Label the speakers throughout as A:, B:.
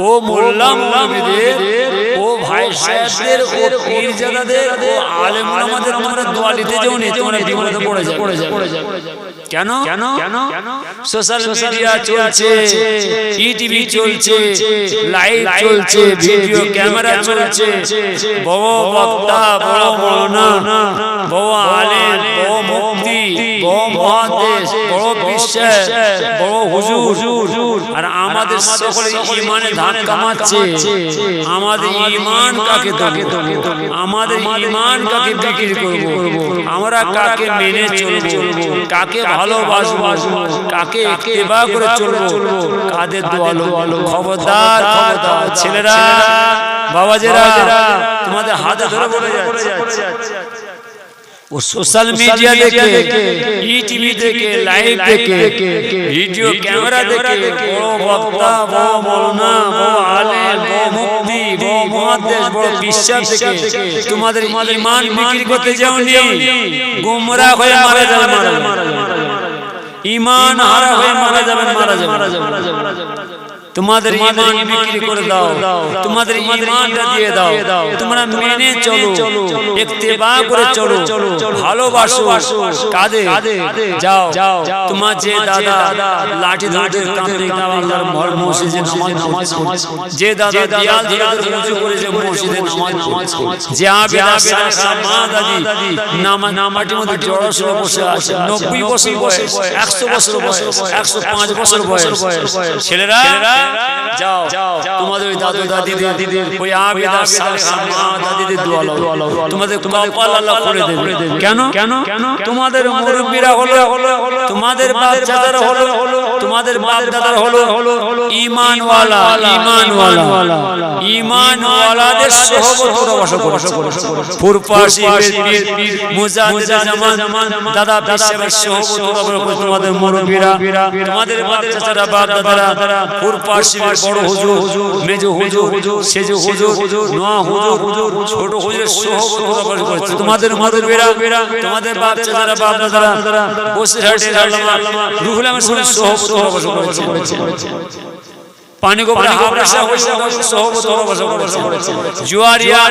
A: ও মোল্লা মৌলবীদের, ও ভাই সাহেবদের, ও পীরজাদাদের, ও আলেম ওলামাদের তোমরা দোয়া নিতে যাও নি, তোমরা বিপদে পড়ে যাবে। কেন? সোশ্যাল মিডিয়া চলছে, ইটিভি চলছে, লাইভ চলছে, ভিডিও ক্যামেরা চলছে, বড় বক্তা, বড় মৌলানা, বড় আলেম, বড় মুফতি, বড় মুহাদ্দিস, বড় বিশ্বাস, বড় হুজুর, আর আমাদের সকলে ঈমানে ধাক্কা মারছে। আমাদের ঈমান কাকে দেব? আমাদের ঈমান কাকে বিক্রি করব? আমরা কাকে মেনে চলব? কাকে ভালোবাসবো? কাকে ইত্তেবা করে চলবো? কাদের দোয়ালো? খবরদার ছেলেরা, বাবাজেরা, তোমাদের হাতে ধরে পড়ে যাচ্ছে। ও সোশ্যাল মিডিয়া দেখে, ইটিভি দেখে, লাইভ দেখে, ভিডিও ক্যামেরা দেখে, বড় বক্তা, বড় মৌলানা, বড় আলেম, বড় মুফতি, বড় মুহাদ্দিস, বড় বিশ্বাস দেখে তোমাদের ঈমান বিক্রি করতে যাওনি। গোমরা হয়ে মারা যাবে, ঈমান হারা হয়ে মারা যাবে। তোমাদের ঈমান বিক্রি করে দাও, তোমাদের ঈমানটা দিয়ে দাও, তোমরা মেনে চলো, ইত্তেবা করে চলো, ভালোবাসো। কাঁদে যাও, তোমার যে দাদা লাঠি ধরে কাঁদে আল্লাহর মসজিদে নামাজ, যে দাদা দেয়াল ধরে উঁচু করে যে মসজিদে নামাজ, যে আবেদা মা দাদি নামাজের মধ্যে জড়সড় বসে আছে, 90 বছর বয়স, 100 বছর বয়স, 105 বছর বয়স, ছেলেরা যাও, তোমাদের দাদু দাদিদের ওই আবেদা মা দাদিদের দোয়া লাও, তোমাদের কপাল আল্লাহ করে দেবে। কেন? তোমাদের মুরব্বিরা হলো, তোমাদের বাচ্চারা হলো, তোমাদের বাপ দাদারা হলো ঈমানওয়ালা, ঈমানওয়ালাদের সোহবতে বসবাস করো। ফুরপাশি মুজাহিদ জামান দাদা পিসের সোহবতে করো। তোমাদের মুরব্বিরা, তোমাদের বাচ্চারা, বাপ দাদারা ফুরপাশি বড় হুজুর, মেজো হুজুর, সেজো হুজুর, নোয়া হুজুর, ছোট হুজুরের সোহবত করো। তোমাদের মুরব্বিরা, তোমাদের বাচ্চারা, বাপ দাদারা বসিরহাটের আল্লামা রুহুল আমিনের সোহবত করেছে। পানি গোবরা হাফসা সোহবত করেছে। জুয়ারিয়া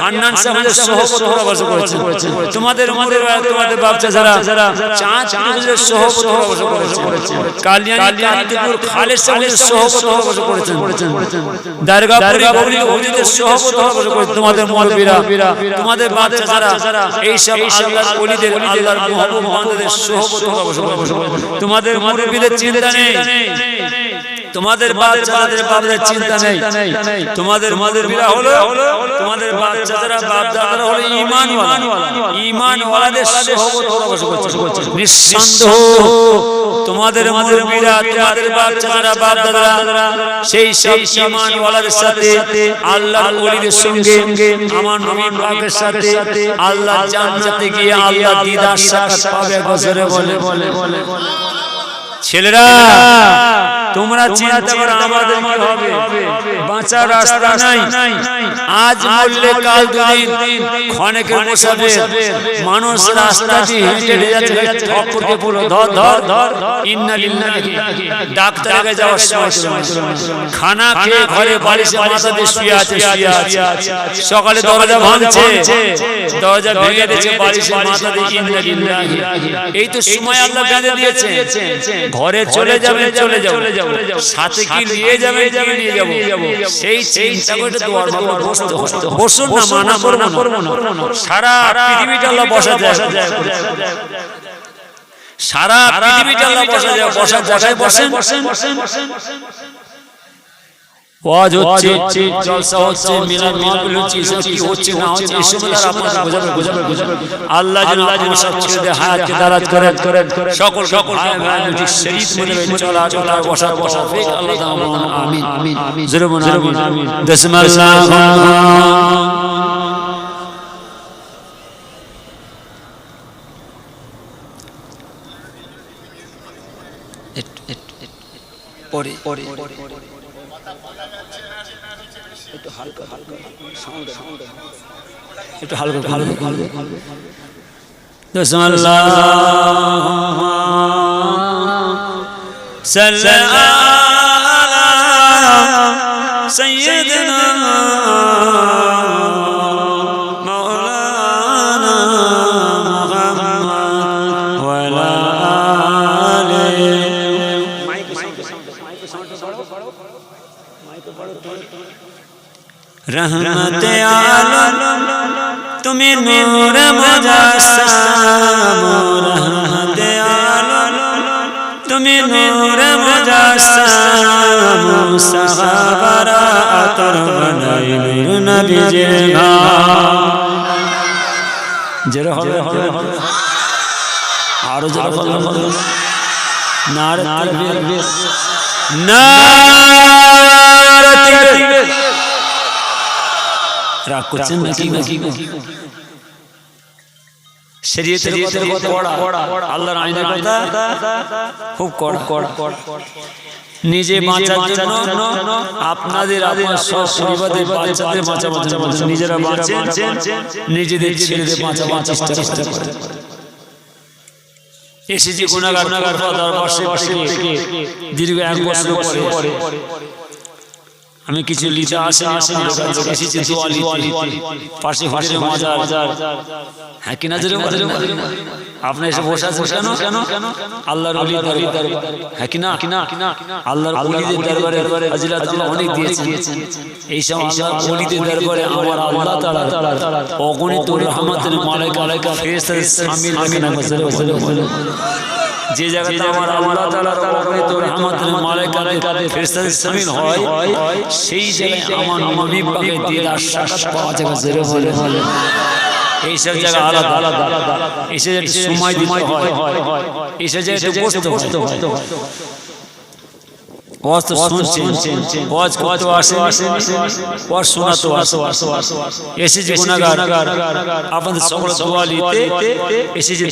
A: হান্নান সাহেবের সোহবত করেছে। তোমাদের তোমাদের বাচ্চারা চাঁদ হুজুরের সোহবত করেছে। কালিয়ানি কান্তিপুর খালেদ সাহেবের সোহবত করেছেন। দরগাপুরি গৌরী হুজুরের সোহবত করেছে। তোমাদের মুরব্বিরা, তোমাদের বাচ্চারা এই সব আল্লাহর ওলিদের, আল্লাহর মুহাব্বত বান্দাদের সোহবত করেছে। তোমাদের মুরব্বিদের চিন্তা নেই, তোমাদের বাচ্চাদের বাপদের চিন্তা নেই, তোমাদের মুরব্বিরা হলো, তোমাদের বাচ্চারা, বাপ দাদারা হলো ঈমানওয়ালাদের সোহবত করছে। নিঃসন্দেহ তোমাদের মুরব্বিরা, তোমাদের বাচ্চারা, বাপ দাদারা সেই ঈমানওয়ালাদের সাথে, আল্লাহর ওলিদের সঙ্গে, আমার নবী পাকের সাথে আল্লাহ জান্নাতে গিয়ে আল্লাহ দিদার সাক্ষাৎ পাবে। বছরে বলে ছেলেরা, তোমরা চিন্তা করো আমাদের কি হবে? বাঁচার রাস্তা নাই। আজ মরলে কাল দুদিন ক্ষণেকের বসাবে। মানুষ রাস্তা দিয়ে হেঁটে যাচ্ছে, ঠক্করকে পুরো ধর ইন্না লিল্লাহি। ডাক্তারের কাছে যাওয়ার সময় খানা খেয়ে ঘরে বালিশে মাথা দিয়ে শুয়ে আছে। সকালে দরজা ভাঙছে, দরজা ভেঙে দিয়েছে, বালিশে মাথা দিয়ে ইন্না লিল্লাহি। এই তো সময় আল্লাহ বেঁধে দিয়েছে। ঘরে চলে যাবে, সাথে কি নিয়ে যাবে, সেই চিন্তা করে দোয়ার মাঝে বসুন না, মানা করবো না। সারা পৃথিবীটা আল্লাহ বসা যায়, সারা পৃথিবীটা আল্লাহ বসা যায়, বসার জায়গায় বসেন। ওয়াজ হচ্ছে, জলসা হচ্ছে, মিলাদ মাহফিল হচ্ছে, এসব কি হচ্ছে না হচ্ছে, এসব আপনারা বোঝাবে। আল্লাহ যেন আমাদের সব ছেলেদের হায়াতকে দারাজ করেন। সকল ভাই মুজি শরীফ মনে চলা বসা ঠিক আল্লাহ তাআলা। আমিন। জোরে বলুন আমিন। বিসমিল্লাহ। পরে একটু হালকা সাউন্ড, একটু হালকা বিসমিল্লাহ। সাল্লাল্লাহু सैयदना मौलाना मुहम्मद वाला आले। रहमत आलम तुम्हें नूर मुजस्सम, रहमत आलम तुम्हें नूर मुजस्सम, सहाबरा अतर बनाइल नबी जेगा। जरा হবে আরো জোরে হবে নারে তাকবীর নারে তাকবীর। রাগ করছেন নাকি? শরীয়তের কথা কড়া, আল্লাহর আইনের কথা খুব কড়া। নিজে বাঁচার জন্য আপনাদের আপনার সব পরিবারের বাচ্চাদের বাঁচাবার জন্য নিজেরা বাঁচেন, নিজেদের ছেলেদের বাঁচাবার চেষ্টা করেন। এসেছি গুনাহগার দীর্ঘ 1 বছর পরে আমি কিছু লিখে এসেছি দোয়া লিখতে, পাশে হুজুরের মাজার। হ্যাঁ কিনা জোরে আপনি এসে বসে আছেন কেন? আল্লাহর ওলির দরবার। হ্যাঁ কিনা? আল্লাহর ওলিদের দরবারে ফজিলত আল্লাহ অনেক দিয়েছেন। এই সব আল্লাহর ওলিদের দরবারে আমার আল্লাহ তাআলা অগণিত রহমতের মালায়েকা ফেরেশতাদের শামিল রাখেন। যে জায়গাতে আমার আল্লাহ তাআলার অগণিত রহমতের মালায়েকা ফেরেশতাদের শামিল হয়, সেই জায়গায় আমার নবী পাকের দিদার সাক্ষাৎ পাওয়া যাবে। জোরে বলে এই সব জায়গা আলাদা, এসে সময় দিতে হয়, এসে যে বসতে হয়। ওয়াজ তো শুনছেন, ওয়াজ করতে আসেন, ওয়াজ শোনাতে আসেন। এসেছে গুনাহগার, আপনাদের সকল দোয়া নিতে এসেছে।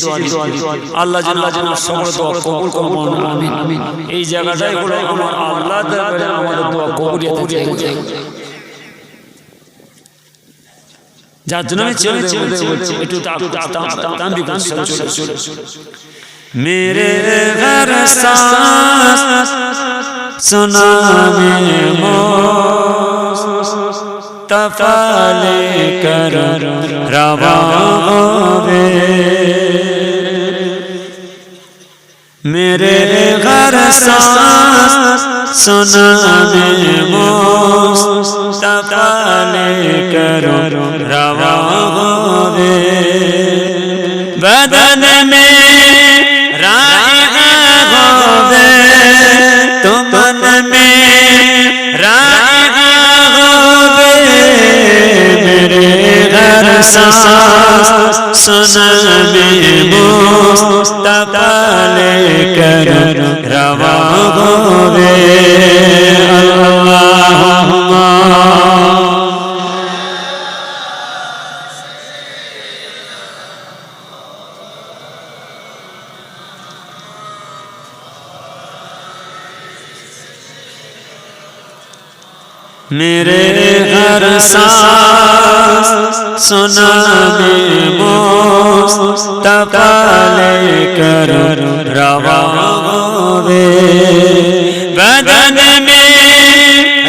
A: আল্লাহ যেন সকল দোয়া কবুল করুন, আমিন। এই জায়গাটাই হলো আমার আল্লাহ দরবারে আমাদের দোয়া কবুলিয়াতের জায়গা। যার জন্য আমি চলছি একটু मेरे घर सांस सुना में मुस्तफा लेकर रवा होवे। मेरे घर सांस सुना में मुस्तफा लेकर रवा होवे। बदन में तो मन में राहा होवे। मेरे घर सांस सुना में मुस्तफा लेकर रवा होवे। अल्लाहुम्मा मेरे घर सांस सुना में मुस्तफा लेकर रवा होवे। बदन में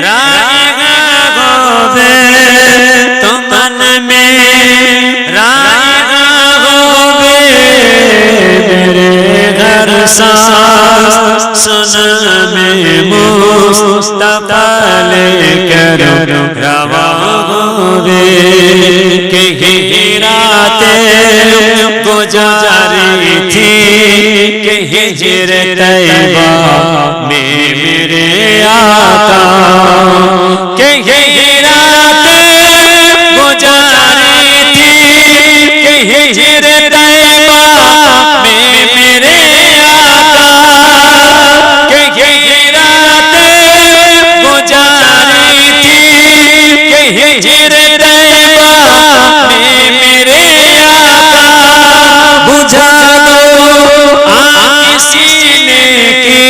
A: राहा होवे, तो मन में राहा होवे। मेरे घर सांस सुना में मुस्तफा लेकर रवा होवे। कहीं रातें गुजारी थी, कहीं हिजर तैयबा में मेरे आका। कहीं रातें गुजारी थी, कहीं हिजर तैयबा में मेरे आका। कहीं रातें गुजारी थी, कहीं हिजर तैयबा में मेरे आका। बुझा दो आँख सीने की,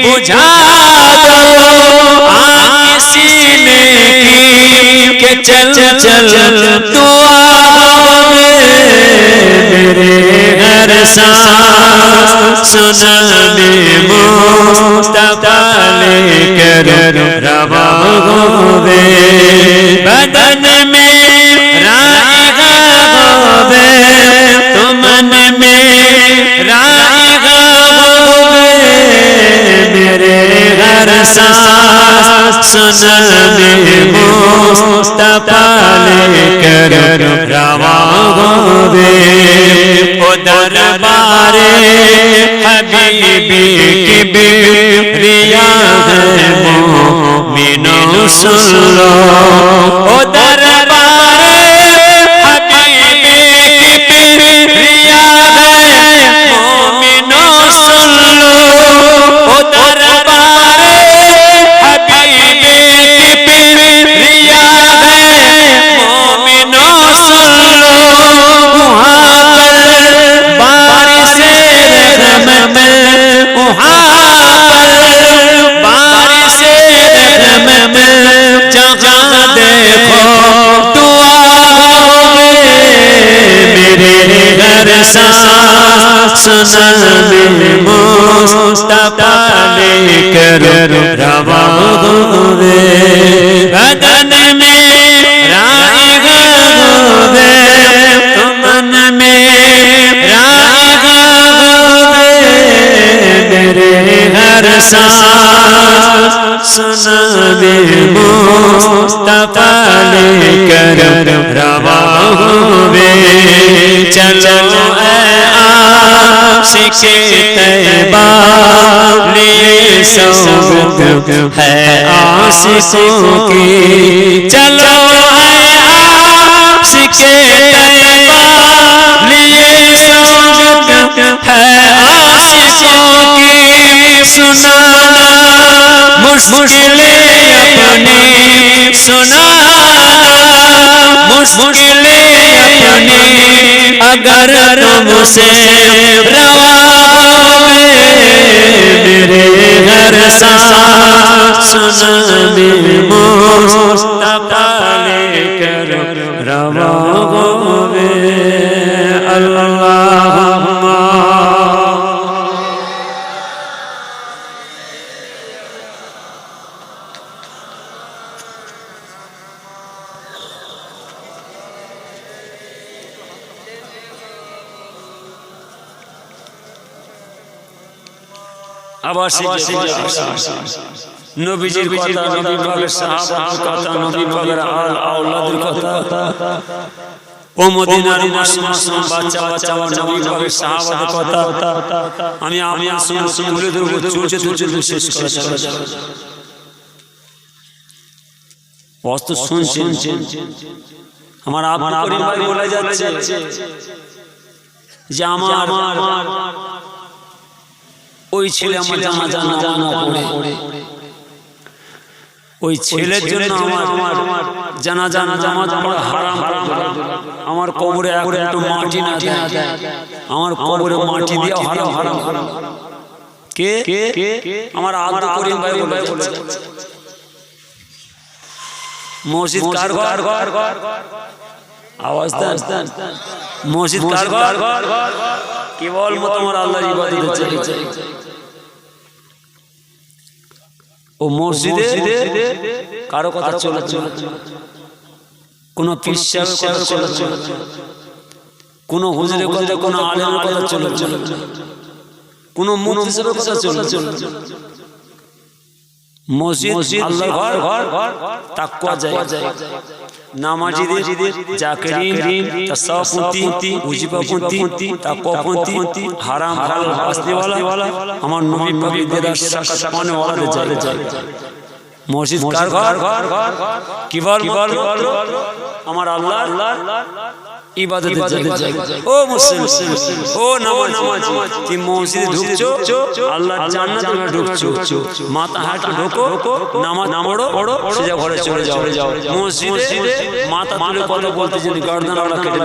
A: बुझा दो आँख सीने की, के चल चल दुआ होवे। मेरे घर
B: सांस सुनाने मुस्तफा लेकर रवा होवे बदन में राइगा होवे तो मन में राइगा होवे मेरे हर सांस सुनाने मुस्तफा लेकर रवा होवे ओ दरबारे हबीबी की बिरिया है मोमिनो सुन लो ओ दरबारे हबीबी की बिरिया है मोमिनो सुन लो ओ दरबारे हबीबी की बिरिया है मोमिनो सुन लो वहाँ पर बारिश रहमत वहाँ पर बारिश रहमत जहाँ देखो दुआ होवे मेरे घर सांस सुनाने मुस्तफा लेकर रवा होवे बदन में राइगा होवे तो मन में राइगा होवे मेरे हर सांस सुनाने मुस्तफा लेकर रवा होवे चलो आशिके तैयबा लिए सौगत है आशिकों की चलो आशिके तैयबा लिए सौगत है आशिकों की सुनाना मुश्किलें अपनी सुनाना मुश्किलें अपनी अगर तुमसे रवा होवे मेरे घर सांस सुनाने मुस्तफा लेकर रवा होवे अल्लाहुम्मा
A: আবার নবীজির কথা নবী পাকের সাহাবাদের কথা নবী পাকের আওলাদের কথা ও মদিনার মাসুম বাচ্চা বাচ্চা নবী পাকের সাহাবাদের কথা আমি তুলে ধরবো চলছে শেষ করা যাবে অস্ত শুনছেন আমার আপনার ভাই বলে যাচ্ছে যে আমার ওই ছেলে আমার জানাজা না পড়ে ওই ছেলের জন্য আমার জানাজা নামাজ পড়া হারাম আমার কবরে একটু মাটি না দেয় আমার কবরে মাটি দিয়ে হারাম কে আমার আব্দুল করিম ভাই বলে মসজিদ কার ঘর আওয়াজ দেন মসজিদ কার ঘর কেবল তোমার আল্লাহর ইবাদত চাই ও মসজিদে কারো কথা চলে কোন পীর সাহেবের কথা চলে কোন হুজুরের কথা কোন আলেমের কথা চলে কোন মুফতি সাহেবের কথা চলে মসজিদ আল্লাহর ঘর তাকওয়া জায়গা নামাজিদের জাকিরিন তাসাউফপন্থী উজিবাপন্থী তাকওয়াপন্থী হারাম হালাল বাসনেওয়ালা আমার নবী পাকের দিদার সাক্ষাৎ পানেওয়ালাদের জায়গা মসজিদ কার ঘর কি বল আমার আল্লাহর ইবাদতের জায়গা ও মুসলিম ও নামাজি তুমি মসজিদে ঢুকছো আল্লাহর জান্নাতে ঢুকছো মাথা হাঁটু ঢোকো নামাজ পড়ো সোজা ঘরে চলে যাও মসজিদে মাথা তুলে কথা বলতে জানি গর্দানওয়ালা কেটে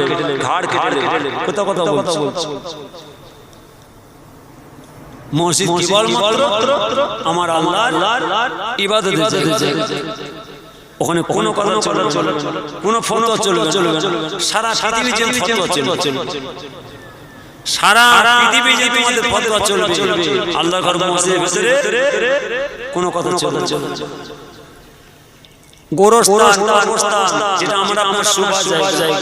A: ঘাড় কেটে কথা বলছো মসজিদ কি বল আমার আল্লাহর ইবাদতের জায়গা ওখানে কোনো কথা চলে কোনো ফতোয়া চলবে সারা পৃথিবী যে ফতোয়া চলবে সারা পৃথিবী যে তোমাদের ফতোয়া চলবে আল্লাহর ঘর মসজিদের ভিতরে কোনো কথা চলবে গোরস্থান যেটা আমরা আপনার সুবাস জায়গা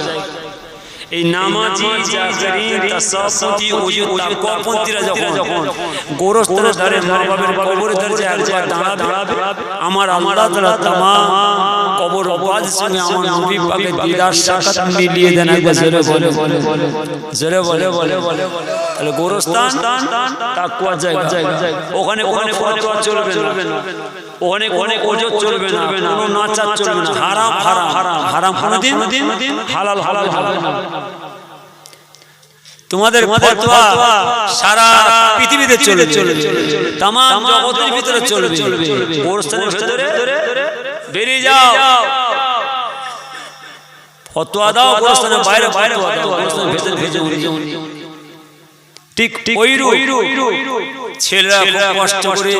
A: এই নামাজি জাগরিন তাসাফুতি ওযু তাকওয়াপন্থীরা যখন গোরস্থানের ধারে মা বাবার কবরের ধারে একবার দাঁড়াবে আমার আল্লাহ তাআলা तमाम কবর আবাদ সঙ্গে আমার নবী পাকের দিদার সাক্ষাৎ মিলিয়ে দেন একবার জোরে বলে তাহলে গোরস্থান তাকওয়া জায়গা ওখানে কোনো ফতোয়া চলবে না ওখানে কোনো ওজত চলবে না কোনো নাচার চলবে না হারাম কোনদিন হালাল হবে না তোমাদের ফতোয়া সারা পৃথিবীতে চলবে तमाम জগতের ভিতরে চলবে গোরস্থানের ভিতরে বেরিয়ে যাও ফতোয়া দাও গোরস্থানের বাইরে গোরস্থানের ভিতরে ভেজে ঠিক ওইরু ছেলেরা কষ্ট করে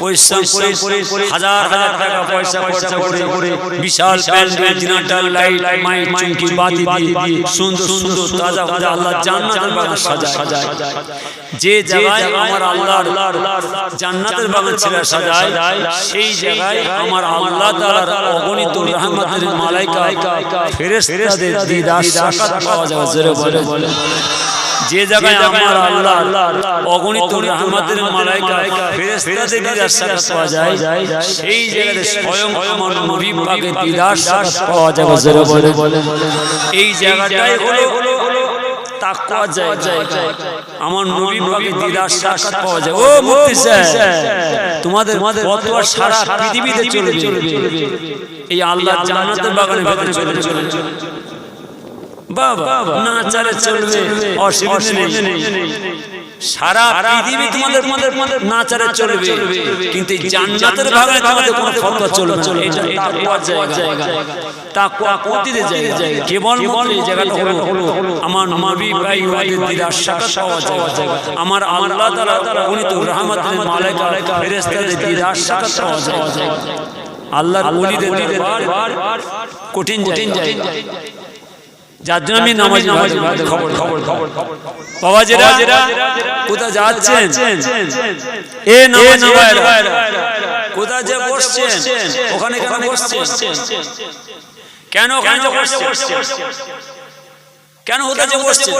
A: পরিশ্রম করে হাজার টাকা পয়সা খরচা করে বিশাল প্যান্ডেল ডিনার লাইট মাইক চুমকি বাতি দিয়ে সুন্দর তাজা আল্লাহ জান্নাতের বাগান সাজায় যে জায়গায় আমার আল্লাহর জান্নাতের বাগান ছেলেরা সাজায় সেই জায়গায় আমার আল্লাহ তাআলার অগণিত রহমতের মালায়েকা ফেরেশতাদের দিদার সাক্ষাৎ পাওয়া যায় জোরে বলে যে জায়গায় আমার আল্লাহ অগণিত রহমতের মালায়েকা ফেরেশতাদের দিদার সাক্ষাৎ পাওয়া যায় সেই জায়গাতে স্বয়ং আমার নবী পাকের দিদার সাক্ষাৎ পাওয়া যায় জোরে বলে এই জায়গাটাই হলো তাকওয়া জায়গা আমার নবী পাকের দিদার সাক্ষাৎ পাওয়া যায় ও মুফতি সাহেব তোমাদের ফতোয়া সারা পৃথিবীতে চলবে এই আল্লাহর জান্নাতের বাগানের ভিতরে চলবে বাবা না চলে চলবে অসুবিধা নেই সারা পৃথিবী তোমাদের না চলে চলবে কিন্তু জান্নাতের বাগানে তোমাদের কোনো ফতোয়া চলবে না এটা তাকওয়ার জায়গা তাকওয়া কোতিতে জায়গা কেবল এই জায়গাটা হলো আমার নবী পাকের দিদার সাক্ষাৎ পাওয়া জায়গা আমার আল্লাহ তাআলা অগণিত রহমতের মালায়েকা ফেরেশতাদের দিদার সাক্ষাৎ পাওয়া যায় আল্লাহর ওলিদের দরবার কঠিন জায়গা যার জন্য আমি নামাজি খবর বাবাজিরা কোথা যাচ্ছেন এ নামাজি কোথা যে বসছেন ওখানে কেন বসছেন কেন ওখানে বসছেন কেন ওটা যে বসছেন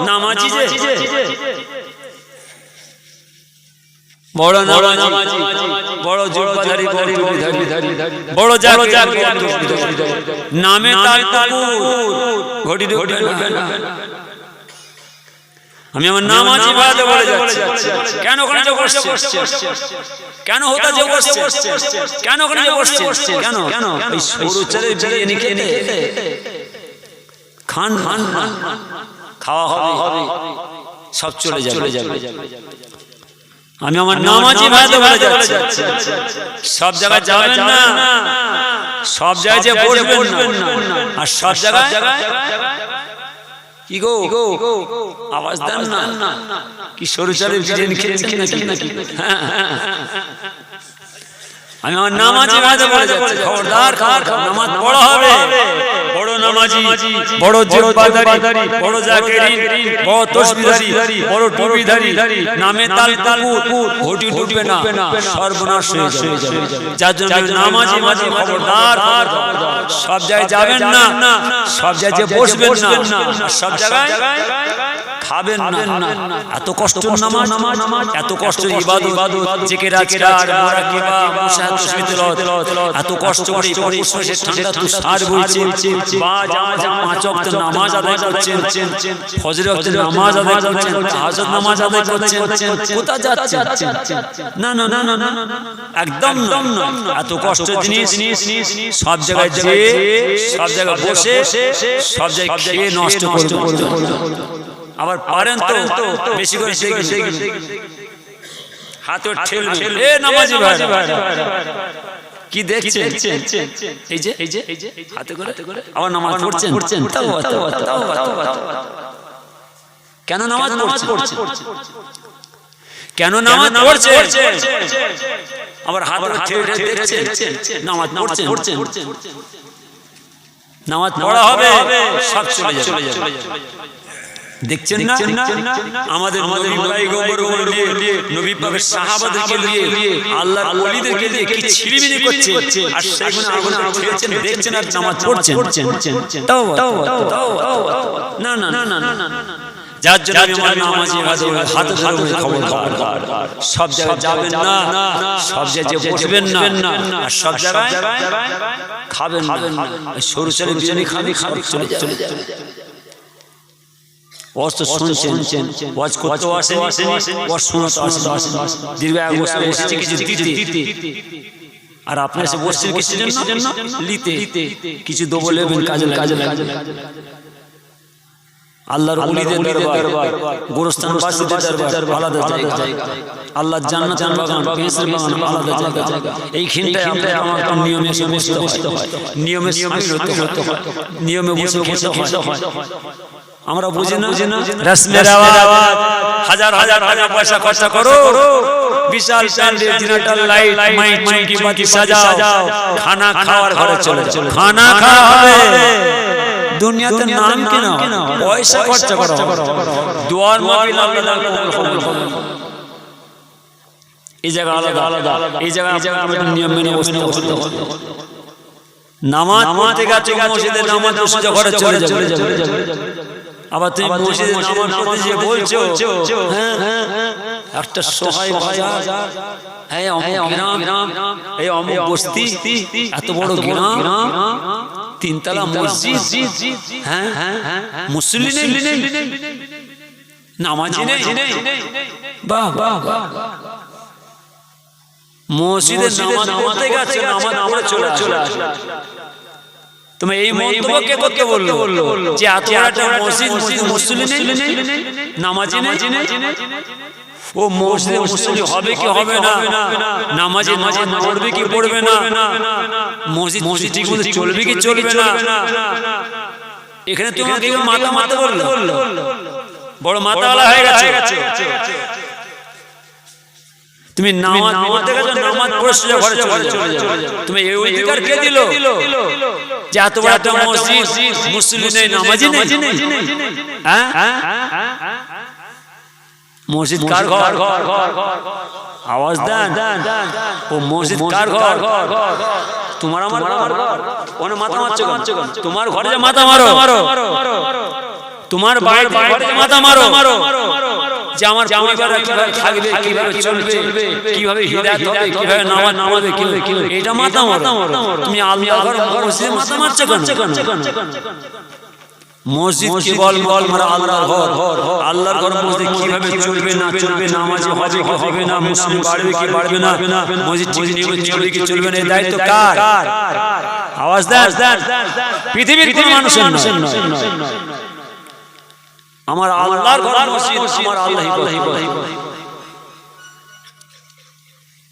A: নামাজি যে বড় নামাজি বড় জুব্বাধারী বড় জাগি নামে তার ঘটি আমি আমার নামাজি ভাইতে বলে যাচ্ছি কেন ওখানে যে বসছে কেন হতা যে বসছে কেন ওখানে যে বসছে কেন এই সরু চালে বিরিয়ানি খেতে খান খাওয়া হবে সব চলে যাবে আমি আমার নামাজি ভাইতে বলে যাচ্ছি সব জায়গায় যাবেন না সব জায়গায় যে বসবেন না আর সব জায়গায় কি গো আওয়াজ দেন না কি সরু চালের বিরিয়ানি খেয়েছেন নাকি আমি আমার নামাজি ভাইতে বলে যাচ্ছি খবরদার নামাজ পড়া হবে বড় নামাজি বড় জিহ্বাধারী বড় জাকিরিন বড় তাসবিহধারী বড় টুপিধারী নামে তালপুর ঘটি ঢুকবে না সর্বনাশ হয়ে যাবে যার জন্য নামাজি খবরদার সব জায়গায় যাবেন না সব জায়গায় বসবেন না সব জায়গায় খাবেন না এত কষ্ট নামাজ এত কষ্ট ইবাদত জিকির আজকার মুরাকাবা মুশাহাদা তাসবিহ এত কষ্ট করে পরিবেশে ঠান্ডা তুষার বইছে বা জামা পাঁচ ওয়াক্ত নামাজ আদায় করছেন ফজরের ওয়াক্তে নামাজ আদায় করছেন তাহাজ্জুদ নামাজ আদায় করছেন কোথা যাচ্ছেন না একদম না এত কষ্ট জিনিস সব জায়গায় সব জায়গায় বসে সব জায়গায় খেয়ে নষ্ট করতে আবার পারেন তো বেশি করে হাতে ঠেলবেন এ নামাজি ভাই কি দেখছেন এই যে হাতে করে আবার নামাজ পড়ছেন কেন নামাজ পড়ছেন কেন নামাজ পড়ছেন আবার হাতে ঠেলে দেখছেন নামাজ পড়ছেন নামাজ পড়া হবে, সব চলে যাবে। দেখছেন না আমাদের নবী পয়গম্বরকে নিয়ে, নবী পাকের সাহাবাদেরকে নিয়ে, আল্লাহর ওলিদেরকে নিয়ে কি ছিড়িমিড়ি করছে, আর সেখানে আগুনে খেয়েছেন, দেখছেন আর নামাজ পড়ছেন। না না না না না, যার জন্য আমার নামাজি হাতে ধরে খবরদার, সব জায়গায় যাবেন না, সব জায়গায় বসবেন না, আর সব জায়গায় খাবেন না। সরু চালে বিরিয়ানি খাবে, চলে যাবে। ওয়াজ তো শুনছেন, ওয়াজ করতে আসেন, ওয়াজ শোনাতে আসেন, দীর্ঘ এক বছর এসেছে কিছু দিতে, আর আপনি এসে বসছেন কিসের জন্য? লিতে কিছু দেবো, লেবেন, কাজে লাগে। আল্লাহর ওলিদের দরবার, গোরস্থান বাসীদের দরবার আলাদা জায়গা, আল্লাহর জান্নাতের বাগান, পেঁয়াজের বাগান আলাদা জায়গা। এইখানটায় আপনাকে আমার নিয়মে বসতে হয়, নিয়মে শামিল হতে হয়, নিয়মে বসে খেতে হয়। আমরা বুঝি না রসমের আওয়াজ, হাজার পয়সা খরচা করো, বিশাল প্যান্ডেল, ডিনার লাইট, মাইক, চৌকি বাতি সাজাও, খানা খাওয়ার ঘরে চলে যাও, খানা খাওয়া হবে। দুনিয়াতে নাম কেন, পয়সা খরচা করো, দুয়ার মাহফিল আল্লাহ কবুল করবে। এই জায়গা আলাদা, এই জায়গা আমরা নিয়ম মেনে বসতে হবে। নামাজ পড়তে গেছো মসজিদে, নামাজ সোজা ঘরে চলে যাবে। আবার তুমি মসজিদে নামাজ পড়তে যে বলছো, একটা সহায় বাজার, এই অমুক গ্রাম, এই অমুক বস্তি, এত বড় গ্রাম, তিনতলা মসজিদ, মুসল্লি নেই, নামাজি নেই, বাহ বাহ বাহ। মসজিদে নামাজ পড়তে গেছে, নামাজ চলে আসে। তুমি এই মন্তব্য কে করতে বললো যে এত একটা মসজিদ, মুসল্লি নেই, নামাজি নেই? ও মসজিদে মুসল্লি হবে কি হবে না, নামাজি পড়বে কি পড়বে না, মসজিদ ঠিক মতো চলবে কি চলবে না, এখানে তোমাকে মাথা বললো, বড় মাথাওয়ালা হয়ে গেছে। তুমি নামাজ পড়তে গেছো, নামাজ পড়ে সোজা ঘরে চলে যাবে। তুমি এই অধিকার কে দিল যে এত বড় একটা মসজিদ, মুসল্লি নেই, নামাজি নেই? মসজিদ কার ঘর? আওয়াজ দেন, ও মসজিদ কার ঘর? তোমার আমার ঘর। ওনে মাথা মারছো কেন? তোমার ঘরে যে মাথা মারো, তোমার বাড়ির ঘরে মাথা মারো, যে আমার পরিবার কিভাবে থাকবে, কিভাবে চলবে, কিভাবে হিদায়াত হবে, কিভাবে নামাজ কিভাবে, এটা মাথা মারো। তুমি আল্লাহর মসজিদে মাথা মারছো কেন? মসজিদ কি বল মারা আল্লাহর ঘর, আল্লাহর ঘর মসজিদ কিভাবে চলবে না চলবে, নামাজি হবে কি হবে না, মুসলিম বাড়বে কি বাড়বে না, মসজিদ ঠিক নিয়মে চলবে কি চলবে না, এই দায়িত্ব কার? আওয়াজ দেন, পৃথিবীর কোন মানুষের নয়, আমার আল্লাহর ঘর মসজিদ, আমার আল্লাহই বলে।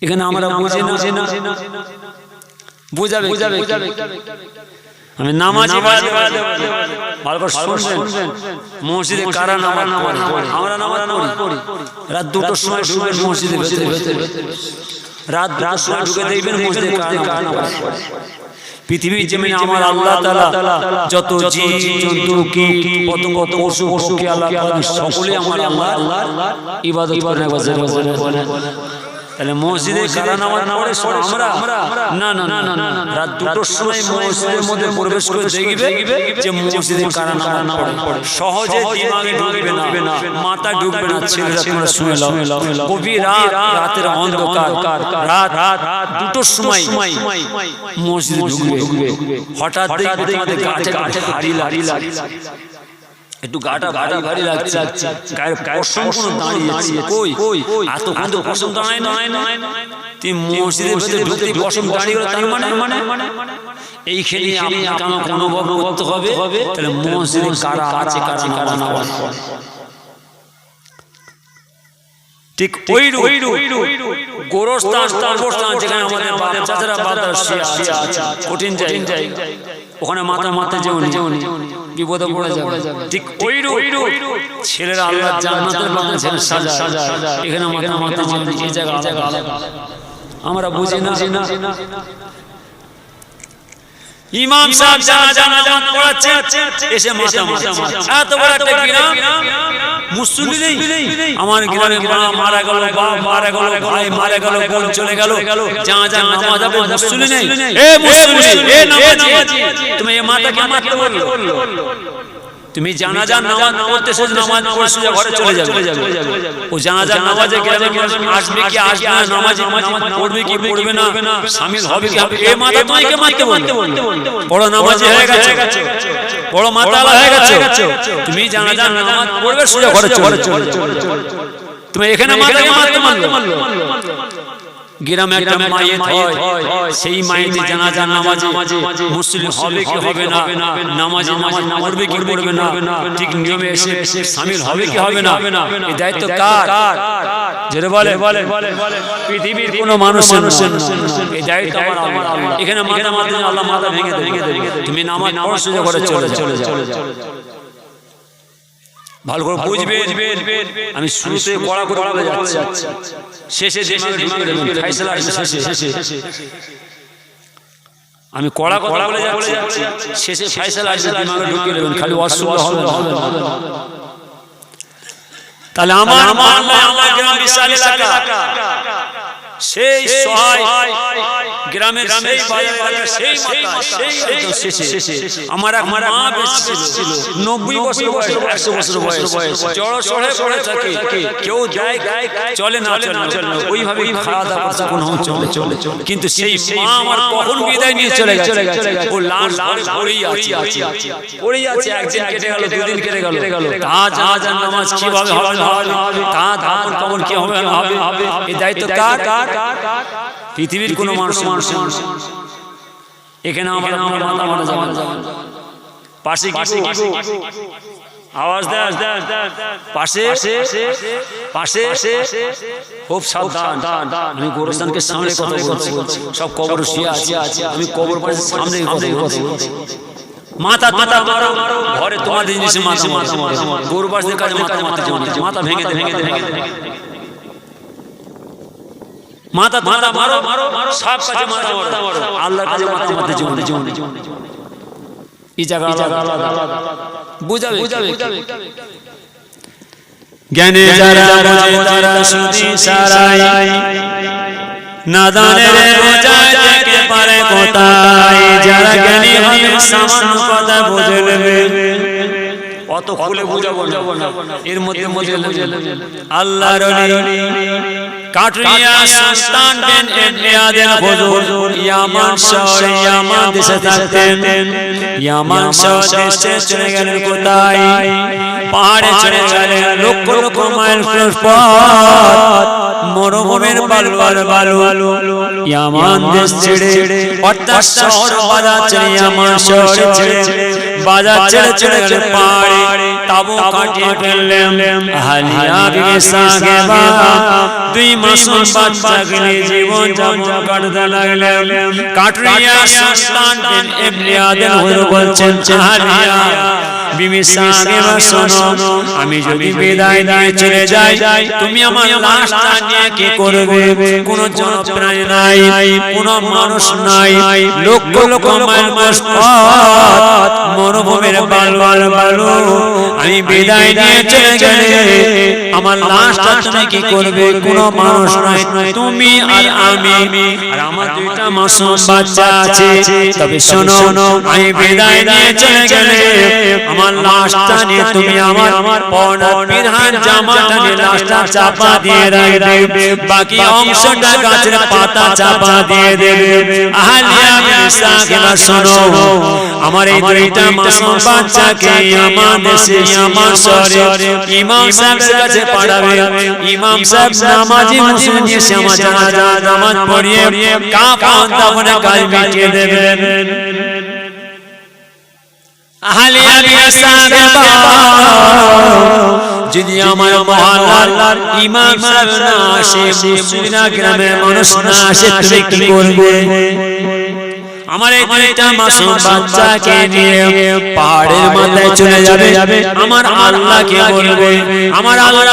A: এখানে আমরা বুঝি না, বুঝাবে। আমি নামাজি ভালো করে শুনবেন, মসজিদে কারা নামাজ পড়ে? আমরা নামাজ পড়ি। রাত 2টোর সময় ঢুকবেন মসজিদের ভেতরে, রাত 2টোর সময় ঢুকে দেখবেন মসজিদে কারা নামাজ পড়ে। পৃথিবীর জমিনে আমার আল্লাহ তাআলা যত জীব জন্তু কীট পতঙ্গ পশু পক্ষী আল্লাহ সকলে আমার আল্লাহর ইবাদত করে। তাহলে মসজিদে কারা নামাজ পড়ে? আমরা না, রাত 2টোর সময় মসজিদের মধ্যে প্রবেশ করে দেখবে যে মসজিদে কারা নামাজ পড়ে। সহজে দিমাগে ঢুকবে না, মাথা ঢুকবে না। ছেলেরা তোমরা শুনে লাও, গভীর রাতের অন্ধকার, রাত 2টোর সময় মসজিদে ঢুকবে, হঠাৎ দেখবে তোমাদের গাছে ভারী লাগছে, একটু গাটা ভারী লাগছে, গায়ের পশম কোনো দাঁড়িয়েছে, কই এতক্ষণ তো পশম দাঁড়ায় না, তুমি মসজিদের ভিতরে ঢুকতে পশম দাঁড়িয়ে গেল, তার মানে এইখানে আপনাকে আমাকে অনুভব করতে হবে তাহলে মসজিদে কারা আছে, কারা নামাজ পড়ে। ঠিক ওই গোরস্থান যেখানে আমাদের বাচ্চারা আছে, কঠিন জায়গা, ওখানে মাথা যেমন বিপদে পড়ে যাবে। ঠিক ওই ছেলেরা আল্লাহর জান্নাতের বাগান সাজায়, এখানে মাথা এই জায়গা আলাদা। আমরা বুঝি না ইমাম সাহেব জানাজা নামাজ পড়াচ্ছে, এসে মাথা এত বড় একটা গ্রাম, মুসল্লি নেই। আমার গ্রামে মা মারা গেল, বাপ মারা গেল, ভাই মারা গেল, বোন চলে গেল, জানাজা নামাজ হবে, মুসল্লি নেই। এ মুসল্লি, এ নামাজি, তুমি এই মাথাকে মারতে বললো? তুমি জানাজার নামাজ পড়তে শুধু নামাজ পড়ে সোজা ঘরে চলে যাবে। ও জানাজার নামাজে গ্রামের মানুষ আসবে কি আসবে না, নামাজি পড়বে কি পড়বে না, শামিল হবে কি হবে, এই মাথা তোমাকে মারতে বললো? বড় নামাজি হয়ে গেছে, বড় মাতালা হয়ে গেছে, তুমি জানাজার নামাজ পড়বে সোজা ঘরে চলে যাবে। তুমি এখানে মাথাকে মারতে বললো? গ্রামে একটা মাইয়েত হয়, সেই মাইয়েতে জানাজা নামাজে মুসলিম হবে কি হবে না, নামাজি নামাজ পড়বে কি পড়বে না, ঠিক নিয়মে এসে শামিল হবে কি হবে না, এই দায়িত্ব কার? জোরে বলে, পৃথিবীর কোনো মানুষের না, এই দায়িত্ব আমার আল্লাহ। এখানে মাথা মারতে আল্লাহ মাথা ভেঙে দেবে। তুমি নামাজ পড়ো সোজা ঘরে চলে যাও। ভালো করে বুঝবে, আমি শুরুতে কড়া করে বলে যাচ্ছি, শেষে ঢুকে দেবেন, ফায়সালা আসবে শেষে। আমি কড়া কথা বলে যাচ্ছি, শেষে ফায়সালা আসবে, দিমাগে ঢুকে দেবেন, খালি অসুবিধা হবে না। তাহলে আমার গ্রাম বিশাল এলাকা, সেই সহায় গ্রামের সেই বাজার সেই মাথা সেই একদম শেষে আমার এক মা বেঁচে ছিল, 90 বছর বয়স, 100 বছর বয়স, জড় সরে পড়ে থাকে, কেউ যায় চলে না, ওইভাবে খাওয়া দাওয়া করছে, কোনো চলে, কিন্তু সেই মা আমার কখন বিদায় নিয়ে চলে গেছে, ও লাশ পড়েই আছে, একদিন কেটে গেল, দুদিন কেটে গেল, তা জানাজার নামাজ কিভাবে হবে, তা দাফন কাফন কি হবে না হবে, এই দায়িত্ব কার? পৃথিবীর কোনো মানুষ। এখানে আমার মাথা মারা যাবে না। পাশে কি আওয়াজ দেয়, পাশে খুব সাবধান। আমি গোরস্থানকে সামনে কথা বলছি, সব কবর শুয়ে আছে, আমি কবর পাশে সামনে কথা বলছি। মাথা মারো, ঘরে তোমাদের জিনিসে মাথা মারো, গরু পাশে কাজে মাথা ভেঙে দে। মাথা মারো, সব কাজে মাথা মারো, আল্লাহর কাজে মাথা মারতে জীবন এই জায়গা বুঝাবে।
B: জ্ঞানে যারা বোঝে তারা শুনি সারাই, নাদানের বোঝায় থেকে পারে কোথায়, যারা জ্ঞানী হবে সামান্য কথা বুঝে নেবে।
A: অত খুলে বুঝাবো না, এর মধ্যে
B: আল্লাহর ওলি কাটরিয়া সুলতান বিন ইবনে আদেল হুজুর ইয়ামান শহরে, ইয়ামান দেশে থাকতেন। ইয়ামান শহরে চলে গেলেন কোথায়? পাহাড়ে চড়ে গেলেন, লক্ষ লক্ষ মাইল পথ, মরুভূমির বালু, ইয়ামান দেশ ছেড়ে, অর্থাৎ শহর বাজার ছেড়ে, ইয়ামান শহরে ছেড়ে, বাজার ছেড়ে চলে গেলেন পাহাড়ে, তাবু কাটিয়ে ফেললেন। আহলিয়া বিবি সাহেবা 2 মাসুম বাচ্চাকে নিয়ে জীবন যাপন করতে লাগলেন। কাটরিয়া সুলতান বিন ইবনে আদেল হুজুর বলছেন, আহলিয়া বিবি সাহেবা শোনো, আমি যদি বিদায় দিয়ে চলে যাই, তুমি আমার লাশটা নিয়ে কি করবে? কোনো জনপ্রাণী নাই, কোনো মানুষ নাই, লক্ষ লক্ষ মাইল পথ, মরুভূমির বালু, আমি বিদায় দিয়ে চলে গেলে আমার লাশটা তুমি কি করবে? কোনো মানুষ নাই, তুমি আর আমি, আর আমার 2টা মাসুম বাচ্চা আছে। তবে শোনো, আমি বিদায় দিয়ে চলে গেলে আমার লাশটা নিয়ে তুমি আমার পরনের বিধান জামাটা নিয়ে লাশটা চাপা দিয়ে রাখবে, বাকি অংশটা গাছের পাতা চাপা দিয়ে দেবে। আহলিয়া বিবি সাহেবা শোনো, আমার এই 2টা মাসুম বাচ্চাকে আমার দেশে, আমার শহরে ইমাম সাহেবের কাছে পাঠাবে। ইমাম সাহেব নামাজি মুসলিম এসে আমার জানাজা নামাজ পড়িয়ে কাফন দাফনের কাজ মিটিয়ে দেবেন। আহলিয়া বিবি সাহেবা যদি আমার মহল্লার ইমাম সাহেব না আসে, মুসলিমা গ্রামের মানুষ না আসে, তুমি কি করবে? আমার এই দুইটা মাসুম বাচ্চাকে নিয়ে পাহাড়ের মাথায় চলে যাবে আমার আল্লাহকে বলবে আমার আল্লাহ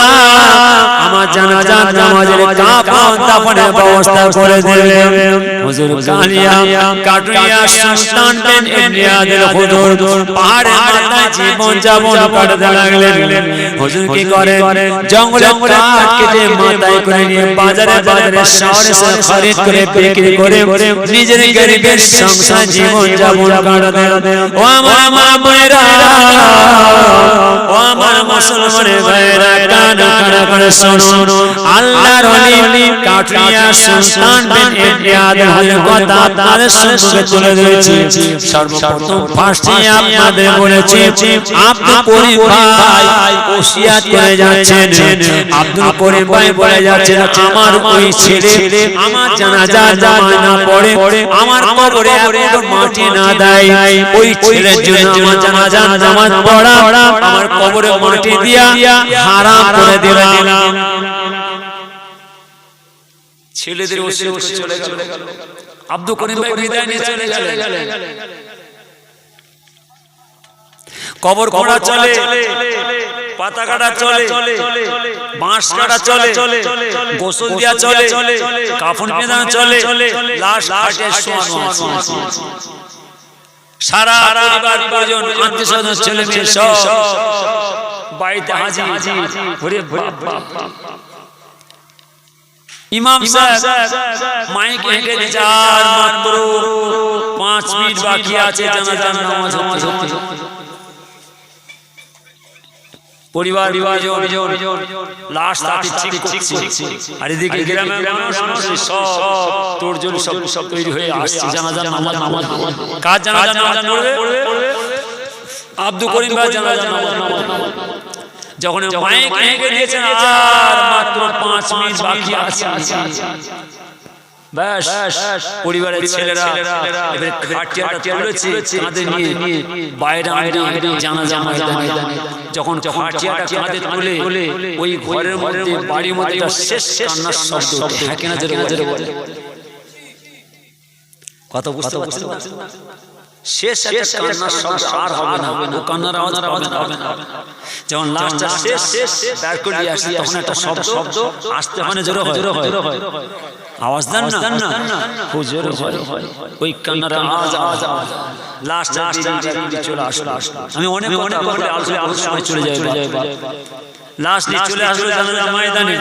B: আমার জানাজার নামাজের কাফন দাফনের ব্যবস্থা করে দেবে হুজুর কালিয়া কাটরিয়া সুলতান বিন ইমরিয়াদের হুজুর পাহাড়ের মাথায় জীবন যাপন করতে লাগলেন হুজুর কি করে জঙ্গলে কাঠ কেটে মাথায় করে নিয়ে বাজারে শহরে খরিদ করে বিক্রি করে নিজের গরিবের সংসার জীবন যাপন করতে ও আমার মা বোনেরা ও আমার মুসলমানের ভাইরা কান খাড়া করে শুনুন আল্লাহর ওলি কাটরিয়া সুলতান বিন ইমরিয়াদের কথা আপনাদের সম্মুখে তুলে ধরেছি সর্বপ্রথম ফার্স্টে আপনাদের বলেছি আব্দুল করিম ভাই ওসিয়াত করে যাচ্ছেন আব্দুল করিম ভাই বলে যাচ্ছেন আমার ওই ছেলে আমার জানাজা নামাজ না পড়ে আমার কবরে একটু মাটি না দেয় ওই ছেলের জন্য আমার জানাজা নামাজ পড়া আমার কবরে মাটি দিয়া হারাম করে দিলাম
A: ছেলেদের ওসিয়ত করে চলে গেল আব্দুল করিম ভাই বিদায় নিয়ে চলে গেলেন
B: কবর খোঁড়া চলে পাতা কাটা চলে বাঁশ কাটা চলে গোসল দেয়া চলে কাফন পেঁধানো চলে লাশ ঘাটে শোয়ানো সারা পরিবার পরিজন আত্মীয়স্বজন ছেলে মেয়ে সব বাড়িতে হাজির ঘুরে ইমাম সাহেব মাইক হেঁকে দিয়েছে আর মাত্র 5 মিনিট বাকি আছে জানাজার নামাজ হতে পরিবার লাশ তাকে চেক করছে আর এদিকে গ্রামের মানুষ সব তোড়জোড় সব তৈরি হয়ে আসছে জানাজার নামাজ কাজ জানাজার নামাজ পড়বে আব্দুল করিম ভাই জানাজার নামাজ যখন মাইক হেঁকে দিয়েছেন আর মাত্র 5 মিনিট বাকি আছে ব্যাস পরিবারের ছেলেরা এবারে খাটিয়াটা তুলেছে কাঁধে নিয়ে বাইরে জানাজা ময়দানে যখন খাটিয়াটা কাঁধে তুলে ওই ঘরের মধ্যে বাড়ির মধ্যে শেষ কান্নার শব্দ থাকে না জোরে বলে কত বুঝতে পারছেন শেষ কান্নার শব্দ আর হবে না ও কান্নার আওয়াজ হবে না যখন লাস্টটা শেষ বের করে দিয়ে আসি তখন একটা শব্দ আসতে মানে জোরে হয় আওয়াজ দেন না খুব জোরে হয় ওই কান্নার আওয়াজ লাস্টটা চলে আসলো আমি অনেক বলে আলোচনা চলে যাই লাস্ট চলে আসলো জানাজা ময়দানে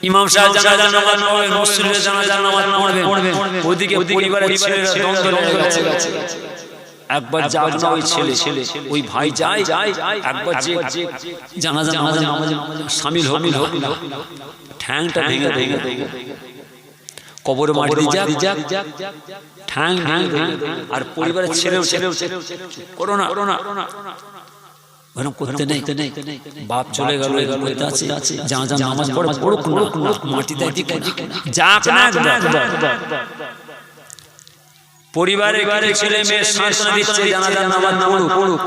B: ইমাম সাহেব জানাজা নামাজ পড়বে মুসল্লিরা জানাজা নামাজ পড়বে ওদিকে পরিবারের ছেলেরা দ্বন্দ্ব লেগে গেছে একবার যাক না ওই ছেলে ওই ভাই যায় একবার যে জানাজা নামাজে শামিল হোক না ঠ্যাংটা ভেঙে কবরে মাটি যাক ঠ্যাং আর পরিবারের ছেলেও করো না করতে নেই বাপ চলে গেল জানাজা নামাজ পড়ুক না মাটিতে যাক না পরিবারে ছেলে মেয়ে শাসনা দিচ্ছে জানাজার নামাজ পড়ুক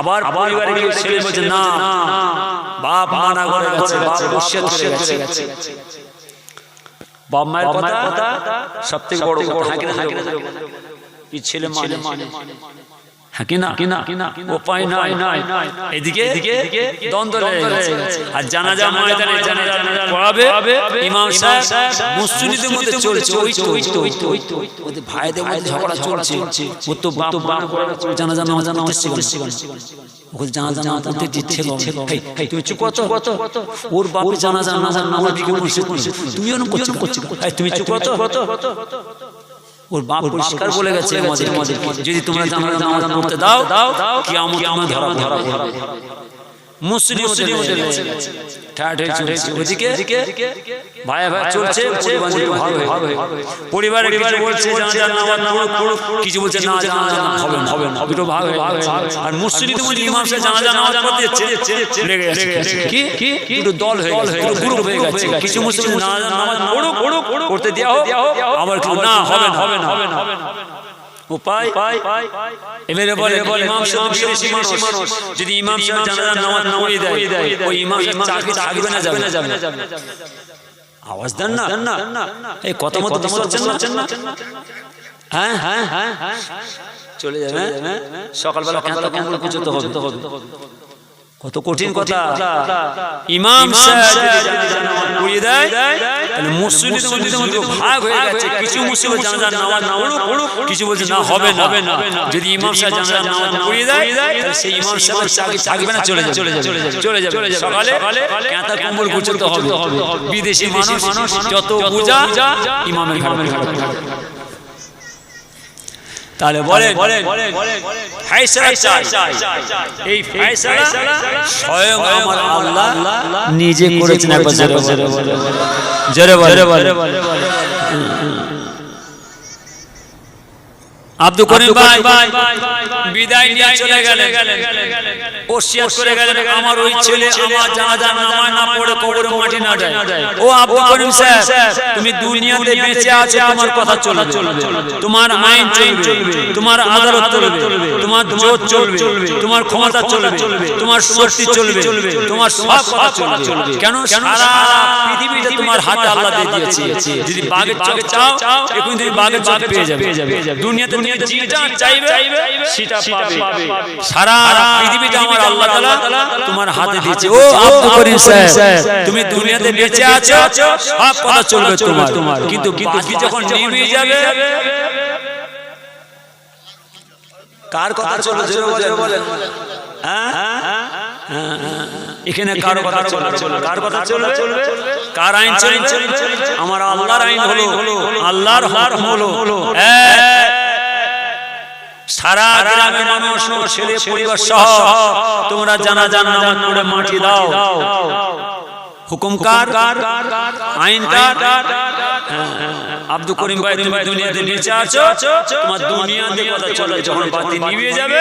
B: আবার পরিবারে ছেলে বলছে না বাপ মানা করে গেছে বাপ ওসিয়ত করে গেছে বাপ মায়ের কথা সবথেকে বড় কথা থাকে না এই ছেলে মানে উপায় নাই এদিকে দ্বন্দ্ব লেগে গেছে আর জানাজা ময়দানে জানাজা পড়াবে ইমাম সাহেব মুসল্লিদের মধ্যে চলছে ওই তো ওদের ভাইদের মধ্যে ঝগড়া চলছে ও তো বাপ জানাজা নামাজ পড়ছে ওকে জানাজা নামাজ পড়তে দিচ্ছে তুমি চুপ কত ওর বাপের জানাজা নামাজ কি করছিস তুই এরকম করছিস তুমি চুপ কত ওর বাপ পরিষ্কার বলে গেছে আমাদের যদি তোমরা জানাজা নামাজ পড়তে দাও কিয়ামত আমার ধরা মুসলিম ওদিকে ভাই চলছে পরিবারে কিছু বলছে কিছু বলছে না হবে না দুটো ভাগ আর মসজিদে ইমাম সাহেব জানাজা নামাজ পড়তে লেগে গেছে কি দুটো দল হয়ে গেছে গ্রুপ হয়ে গেছে কিছু মুসলিম নামাজ পড়ুক করতে দেওয়া হোক আবার না হবে না উপায় এবারে বলে ইমাম সাহেব বিদেশি মানুষ যদি ইমাম সাহেব জানাজার নামাজ না পড়ে দেয় ওই ইমাম চাকরি থাকবে না যাবে আওয়াজ দেন না এই কথা মতো বুঝছেন না
A: হ্যাঁ হ্যাঁ হ্যাঁ চলে যাবে সকালবেলা কাঁথা কম্বল কুঁচোতে হবে কত কঠিন কথা ইমাম সাহেব পড়িয়ে দেয় তাহলে মসজিদের মধ্যে ভাগ হয়ে গেছে কিছু মুসলিম জানাজার নামাজ না পড়ুক কিছু বলছে না হবে না যদি ইমাম সাহেব জানাজার নামাজ পড়িয়ে দেয় তাহলে সেই ইমাম সাহেব চাকরি থাকবে না চলে যাবে সকালে কাঁথা কম্বল কুঁচোতে হবে বিদেশি মানুষ যত বোঝা ইমামের ঘাড়ে তাহলে বলেন ফায়সালা চাই এই ফায়সালা স্বয়ং আমার আল্লাহ নিজে করেছেন একবার জোরে বলে আব্দুল করিম ভাই বিদায় নিয়ে চলে গেলেন ওসিয়ত করে গেলেন আমার ওই ছেলে আমার জানাজার নামাজ না পড়ে কবরে মাটি না যায় ও আব্দুল করিম সাহেব তুমি দুনিয়াতে বেঁচে আছো তোমার কথা চলবে তোমার আইন চলবে তোমার আদালত চলবে তোমার জোর চলবে তোমার ক্ষমতা চলবে তোমার শক্তি চলবে তোমার সব কথা চলবে কেন সারা পৃথিবীটা তোমার হাতে আল্লাহ দিয়ে দিয়েছে যদি বাগের চোখ চাও এখন তুমি বাগের চোখ পেয়ে যাবে দুনিয়াতে যেটা চাইবে সেটা পাবে সারা পৃথিবীটা আমার আল্লাহ তাআলা তোমার হাতে দিয়েছে ও আব্দুল করিম সাহেব তুমি দুনিয়াতে বেঁচে আছো সব কথা চলবে তোমার কিন্তু বাকি যখন নিভে যাবে কার কথা চলবে জোরে বলেন এখানে কার কথা চলবে কার আইন চলবে আমার আল্লাহর আইন হলো আল্লাহর হুকুম হলো সারা গ্রামের মানুষ ছেলে পরিবার সহ তোমরা জানাজার নামাজ পড়ে মাটি দাও হুকুম কার আইন কার আব্দুল করিম ভাই তুমি দুনিয়াতে বেঁচে আছো তোমার দুনিয়াতে কথা চলবে যখন বাতি নিভে যাবে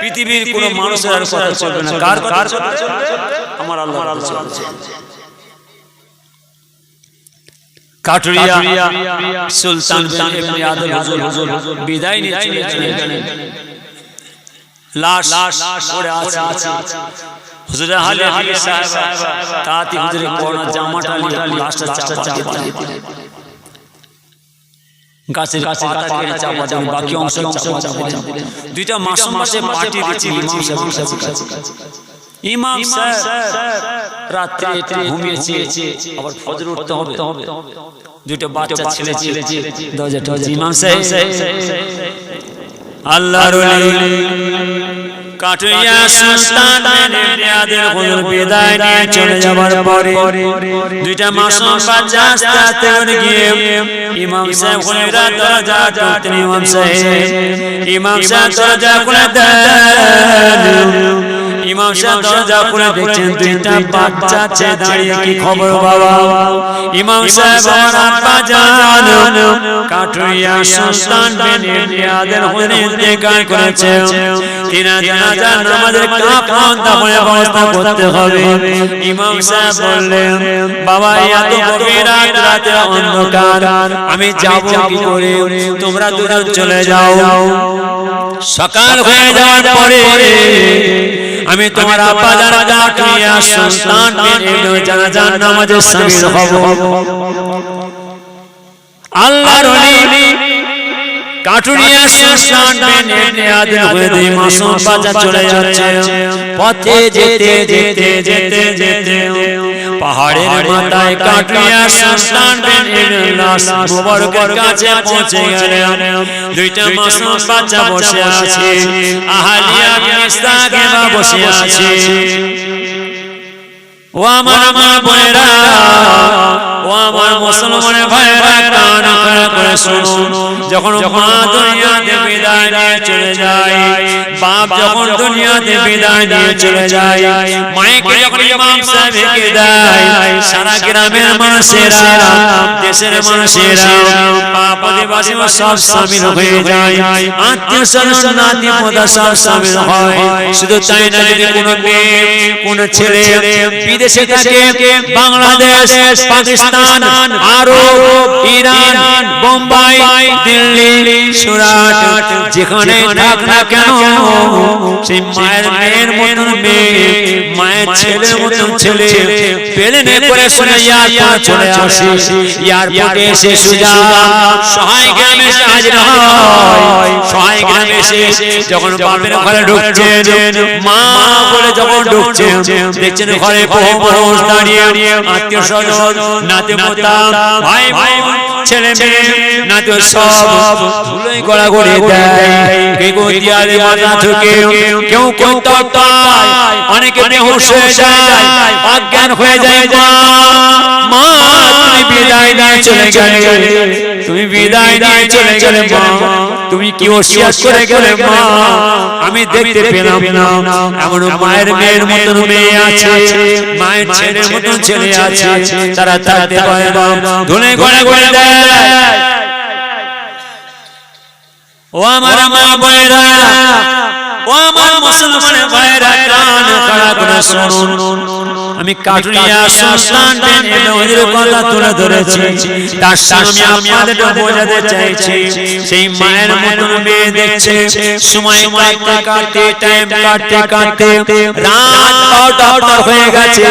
A: পৃথিবীর কোনো মানুষের আর কথা চলবে না কার কথা চলবে আমার আল্লাহর কথা চলবে কাটুরিয়া সুলতান ইবনে আদম হুজুর বিদায় নিয়ে চলে গেলেন লাশ পড়ে আছে হুজুর আহলে হাদিস সাহেব তাতি হুজুরের পরনে জামাটা নিয়ে লাশটা চাপা দিয়ে গাছের পাতা দিয়ে চাপা দিয়ে বাকি অংশ চাপা দিয়ে দুইটা মাসুম মাসে পার্টি দিয়েছি ইমাম সাহেব রাতে ঘুমিয়েছে আবার ফজর উঠতে হবে দুটো বাচ্চা ছেলে দরজা ইমাম সাহেব আল্লাহর ওলি কাটুরিয়া সুলতান বেনিয়াদের হুজুর বিদায় নিয়ে চলে যাবার পরে দুইটা মাসুম বাচ্চা আস্তে আস্তে করে গিয়ে ইমাম সাহেব হুজুরা দরজা ঠকতেন ইমাম সাহেব দরজা খুলে দেন ইমাম সাহেব দরজা খুলে দেখছেন দুইটা বাচ্চা আছে দাঁড়িয়ে কি খবর বাবা ইমাম সাহেব আমার আব্বা জান কাটুরিয়া সুলতান বেনিয়াদের হুজুর ইন্তেকাল করেছে তিনা জানাজার নামাজের কাফন দাফনের ব্যবস্থা করতে হবে ইমাম সাহেব বললেন বাবা এত গভীর রাতে অন্ধকার আমি যাব কি করে তোমরা দুজন চলে যাও সকাল হয়ে যাওয়ার পরে আমি তোমার আব্বা জান কাটুরিয়া সুলতান বেনিয়াদের জানাজার নামাজে শামিল হব আল্লাহর ওলি কাটুরিয়া সুলতান বেনিয়াদের হুজুর মাসুম বাচ্চা চলে যাচ্ছে পথে যেতে পাহাড়ের মাথায় কাটুরিয়া সুলতান বেনিয়াদের লাশ মুবারকের কাছে পৌঁছে গেলেন দুইটা মাসুম বাচ্চা বসে আছে আহলিয়া মিস্তাকে বসে আছে ও আমার মা বোনেরা ও আমার মুসলমান ভাইরা কান করে শুনো যখন মা দুনিয়াতে বিদায় নিয়ে চলে যায় বাপ যখন দুনিয়াতে বিদায় নিয়ে চলে যায় মাকে যখন ইমাম সাহেব রেখে দেয় সারা গ্রামের মানুষেরা দেশের মানুষেরা পাপ আদিবাসী সব শামিল হয়ে যায় আত্মীয় স্বজন নাতি পোতা সব শামিল হয় শুধু তাই না যদি কোনো মেয়ে কোনো ছেলে বিদেশে থাকে বাংলাদেশ পাকিস্তান আরব ইরান বোম্বাই দিল্লি
B: সুরাট যেখানে থাক না কেন সেই মায়ের মেয়ের মতন মেয়ে মায়ের ছেলের মতন ছেলে প্লেনে করে শুনে এয়ারপোর্ট চলে আসে এয়ারপোর্টে এসে সুজা সহায় গ্রামে এসে হাজির হয় সহায় গ্রামে এসে যখন বাপের ঘরে ঢুকছেন মা বলে যখন ঢুকছেন দেখছেন ঘরে বহু মানুষ দাঁড়িয়ে আত্মীয় স্বজন নাতে পোতা ভাই ভাই ছেলে মেয়ে নাতে সব ধুলোয় গড়াগড়ি দেয় কেউ দিয়ালে মাথা ঝুঁকে কেউ কেউ তপ্তায় অনেকে বেহুশ হয়ে যায় অজ্ঞান হয়ে যায় মা তুমি বিদায় নিয়ে চলে গেলে তুমি বিদায় নিয়ে চলে গেলে মা তুমি কি ওসিয়ত করে গেলে মা আমি দেখতে পেলাম না এমন মায়ের মেয়ের মতন মেয়ে আছে মায়ের ছেলের মতন ছেলে আছে তারা থাকতে পারে না ধুলে গড়ে গড়ে দেয় ও আমার মা বোনেরা ও আমার মুসলমান ভাইরা কান খাড়া করে শুনুন আমি কাটুরিয়া সুলতান বিন ইবনে কথা তুলে ধরেছি তার সামনে আমি আপনাদের বোঝাতে চাইছি সেই মায়ের মতন মেয়ে দেখছে সময় কাটতে কাটতে টাইম কাটতে কাটতে রাত 12টা হয়ে গেছে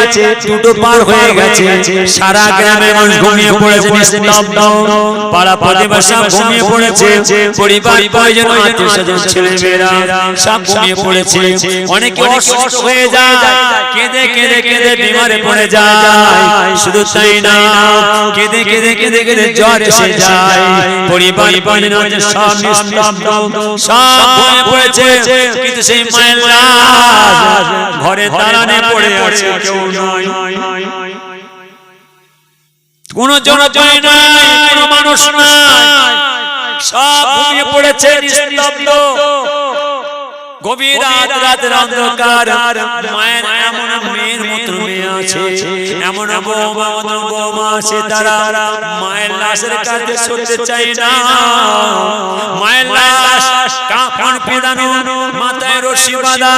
B: দুটো পার হয়ে গেছে সারা গ্রামের মানুষ ঘুমিয়ে পড়েছে নিস্তব্ধ পাড়া প্রতিবেশী ঘুমিয়ে পড়েছে পরিবার পরিজন আত্মীয় স্বজন ছেলে মেয়েরা সব ঘুমিয়ে পড়েছে অনেকে অসুস্থ হয়ে যায় কেঁদে কেঁদে কেঁদে বিমারে পড়ে যায় শুধু তাই না কেঁদে কেঁদে কেঁদে কেঁদে জ্বর এসে যায় পরিবার পরিজন সব নিস্তব্ধ সব ঘুমিয়ে পড়েছে কিন্তু সেই মায়ের লাশ ঘরে দাঁড়ানে পড়ে আছে কেউ নয় কোন জনজয় নাই কোন মানুষ নাই সব ঘুমিয়ে পড়েছে নিস্তব্ধ গভীর রাত অন্ধকার মায়ের এমন মেয়ের মতো মেয়ে আছে এমন বৌমা আছে তারা মায়ের লাশের কাছে সরতে চায় না মায়ের লাশ কাফন পেদানো মাথায় রশি বাঁধা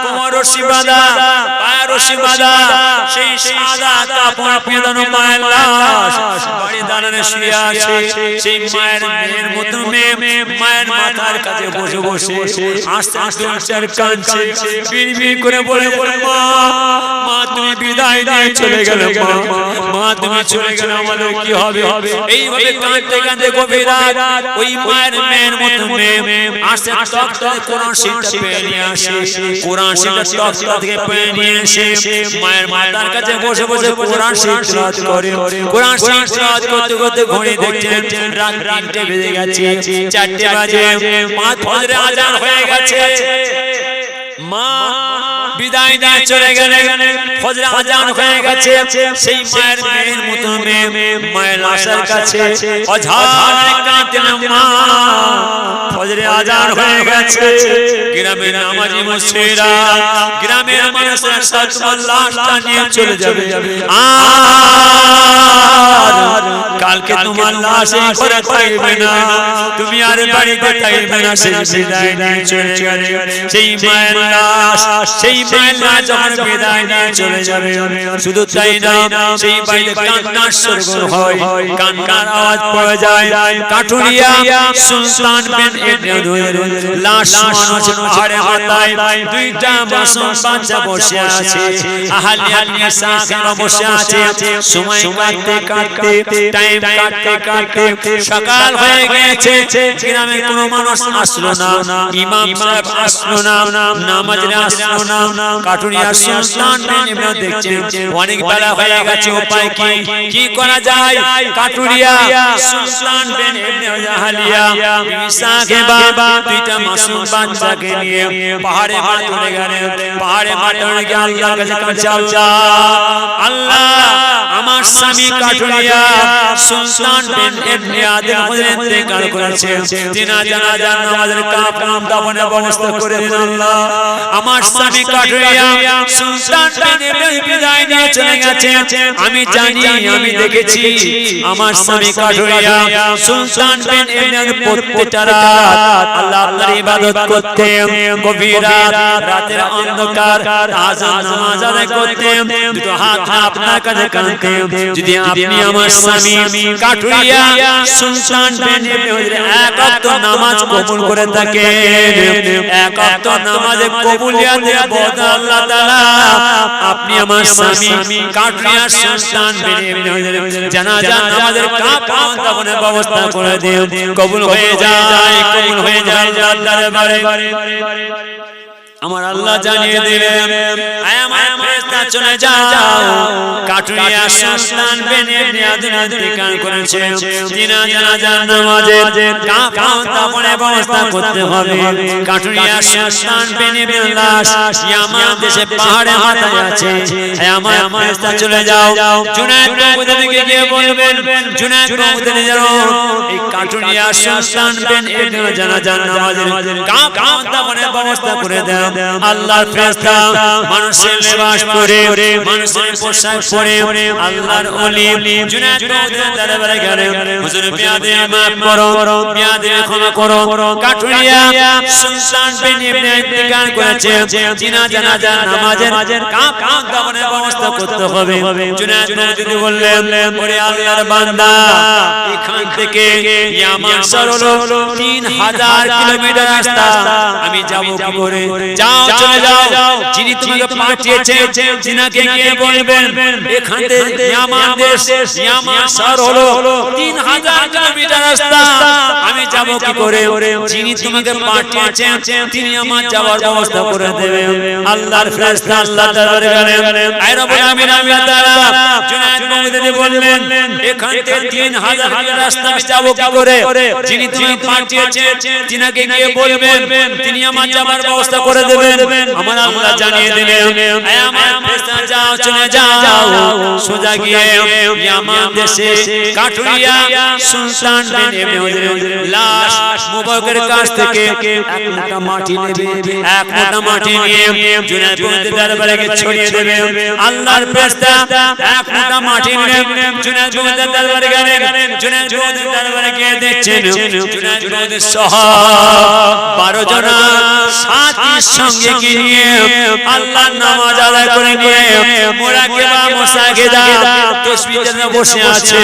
B: কোমর রশি বাঁধা পায়ে রশি বাঁধা সেই সাদা কাফন পেদানো মায়ের লাশ বাড়ি দাঁড়ানো শুয়ে আছে সেই মায়ের মেয়ের মতো মেয়ে মায়ের মাথার কাছে বসে বসে আস্তে আস্তে কাঁদছে বিড়বিড় করে বলে মা তুমি বিদায় দিয়ে চলে গেলে মা তুমি চলে গেলে আমাদের কি হবে এইভাবে কাঁদতে কাঁদতে গভীর রাত ওই মায়ের মেয়ের মতো মেয়ে আসে তক্তা কোরআন শরীফ পেয়ে নিয়ে আসে কোরআন শরীফ তক্তা থেকে পেয়ে নিয়ে এসে মায়ের মাথার কাছে বসে বসে কোরআন শরীফ তেলাওয়াত করে কোরআন শরীফ তেলাওয়াত করতে করতে ঘড়ি দেখছেন রাত 3টে বেজে গেছে 4টে বাজে 5 ফজরে আজান হয়ে গেছে মা বিদায় দিয়ে চলে গেলে ফজরে আজান হয়ে গেছে সেই মায়ের মেয়ের মতো মেয়ে মায়ের লাশের কাছে অঝার কাঁদতেন মা ফজরে আজান হয়ে গেছে গ্রামের নামাজি মুসলিরা গ্রামের মানুষরা সব তোমার লাশটা নিয়ে চলে যাবে আর কালকে তোমার লাশ এই ঘরে থাকবে না তুমি আর বাড়িতে থাকবে না সেই বিদায় নিয়ে চলে গেলে সেই মায়ের লাশ সেই মায়ের লাশ যখন বিদায় নিয়ে চলে যাবে শুধু তাই না সেই বাড়িতে কান্নার সরগর হয় কান্নার আওয়াজ পাওয়া যায় কাটুরিয়া সুলতান বিন ইবনে লাশ মানুষ পাহাড়ে মাথায় দুইটা মাসুম বাচ্চা বসে আছে আহলিয়া নিসা বসে আছে সময় কাটতে কাটতে টাইম কাটতে কাটতে সকাল হয়ে গেছে গ্রামে কোনো মানুষ আসলো না ইমাম সাহেব আসলো না নামাজে আসলো না কাটুরিয়া সুলতান বিন ইবনে দেখছেন অনেক বেলা হয়ে গেছে উপায় কি করা যায় কাটুরিয়া সুলতান বিন ইবনে আহলিয়া ইসাকে বাবা দুইটা মাসুম বাচ্চাকে নিয়ে পাহাড়ে চলে গেলেন পাহাড়ে চলে গিয়ে আল্লাহর কাছে কাঁদছে আল্লাহ আমার স্বামী কাটুরিয়া সুলতান বিন ইবনে আদম ইন্তেকাল করেছে জানাজা নামাজের কাফন দাফনের ব্যবস্থা করে দিন আল্লাহ আমার স্বামী কাটুরিয়া সুলতান বিন ইবনে বিদায় নিয়ে চলে গেছে আমি জানি আমি দেখেছি আমার স্বামী কাটুরিয়া সুলতান বিন ইবনে প্রত্যেকটা রাত আল্লাহ আপনার ইবাদত করতে গভীর রাতের অন্ধকার আযান নামাজ আদায় করতে দুটো হাত আপনার কাছে কাঁদতে যদি আপনি আমার স্বামী কাঠুরিয়া সুলতান বিন হুজুর এক ওয়াক্ত নামাজ কবুল করে থাকেন, এক ওয়াক্ত নামাজে কবুলিয়াতের বদলে আল্লাহ তাআলা আপনি আমার স্বামী কাঠুরিয়া সুলতান বিন হুজুর জানাজা নামাজের কাফনের ব্যবস্থা করে দিন, কবুল হয়ে যায়, কবুল হয়ে যায় আল্লাহর দরবারে। আমার আল্লাহ জানিয়ে দিলেন আমার ফেরেশতা চলে যাও, কাঠুরিয়া সুলতান বিন ইন্তিকাল করেছে, জানাজার নামাজের কাফনের ব্যবস্থা করতে হবে। কাঠুরিয়া সুলতান বিন লাশ ইয়ামান দেশে পাহাড়ে মাথায় আছে, আমার ফেরেশতা চলে যাও, জুনায়েদ প্রভুদেরকে গিয়ে বলবেন জুনায়েদ প্রভুদের যাও এই কাঠুরিয়া সুলতান বিন জানাজার নামাজের কাফনের ব্যবস্থা করে দাও। আল্লাহর ফেরেশতা মানুষের লিবাস পরে মানুষের পোশাক পরে আল্লাহর ওলি জুনায়েদ প্রভুদের দরবারে গেলেন, হুজুর বিয়াদে মাফ করো, বিয়াদে ক্ষমা করো, কাঠুরিয়া সুলতান বিন ইন্তিকাল করেছে, জানাজা নামাজের কাফনের ব্যবস্থা করতে হবে। জুনায়েদ প্রভু বললেন ওরে আল্লাহর বান্দা এখান থেকে ইয়ামান শহর হলো 3000 কিলোমিটার রাস্তা, আমি যাব কি করে? যাও চলে যাও, যিনি তোমাকে পাঠিয়েছেন যিনাকে গিয়ে বলবেন এখান থেকে ইয়ামান দেশ ইয়ামান শহর হলো 3000 কিলোমিটার রাস্তা, আমি যাব কি করে? যিনি তোমাকে পাঠিয়েছেন তিনি আমার যাওয়ার ব্যবস্থা করে দেবেন। আল্লাহর ফেরেশতা আল্লাহ দরবারে গেলেন, আয় রব্বুল আমিন আল্লাহ তাআলা জুনায়েদ প্রভুদের বললেন এখান থেকে 3000 কিলোমিটার রাস্তা আমি যাব কি করে? যিনি তোমাকে পাঠিয়েছেন যিনাকে গিয়ে বলবেন তিনি আমার যাওয়ার ব্যবস্থা করে দেবেন। আমার আল্লাহ জানিয়ে দিলেন আমার ফেরেশতা যাও চলে যাও, সোজা গিয়ে ইয়ামান দেশে কাঠুরিয়া সুলতান বিন হুজুরের লাশ মুবারকের কাছ থেকে এক মুঠা মাটি নেবে, এক মুঠা মাটি নিয়ে জুনায়েদ প্রভুদের দরবারে ছড়িয়ে দেবে। আল্লাহর ফেরেশতা এক মুঠা মাটি নিয়ে জুনায়েদ প্রভুদের দরবারে গেলেন, জুনায়েদ প্রভুদের দরবারে গিয়ে দেখছেন জুনায়েদ প্রভুদের সহ 12 জন সাথীর সঙ্গে কি নিয়ে আল্লাহর নামাজ আদায় করে নিয়ে মুরাকাবা মুসাগিদা তাসবিহ জন্য বসে আছে।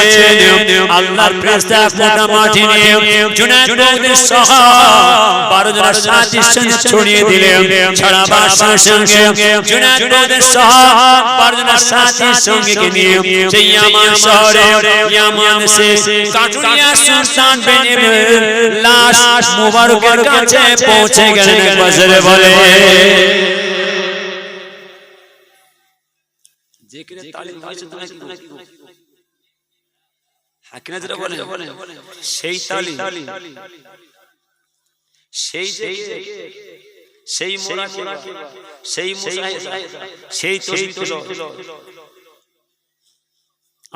B: আল্লাহর ফেরেশতা মোটা মাটি নিয়ে জুনায়েদ প্রভুদের সহ 12 জন সাথীর সঙ্গে ছড়িয়ে দিলেন, ছড়াবার সঙ্গে জুনায়েদ প্রভুদের সহ 12 জন সাথীর সঙ্গে কি নিয়ে সেই ইয়ামান শহরে ইয়ামান দেশে কাঠুরিয়া সুলতান বিন লাশ মুবারকের কাছে পৌঁছে গেলেন। বাজারে বলে জিকিরে তালিম হয়েছে তোমরা কি হাকিনা যেটা বলে সেই তালিম সেই সেই মুরাকাবা সেই মুসাহিদা সেই তাসবিহ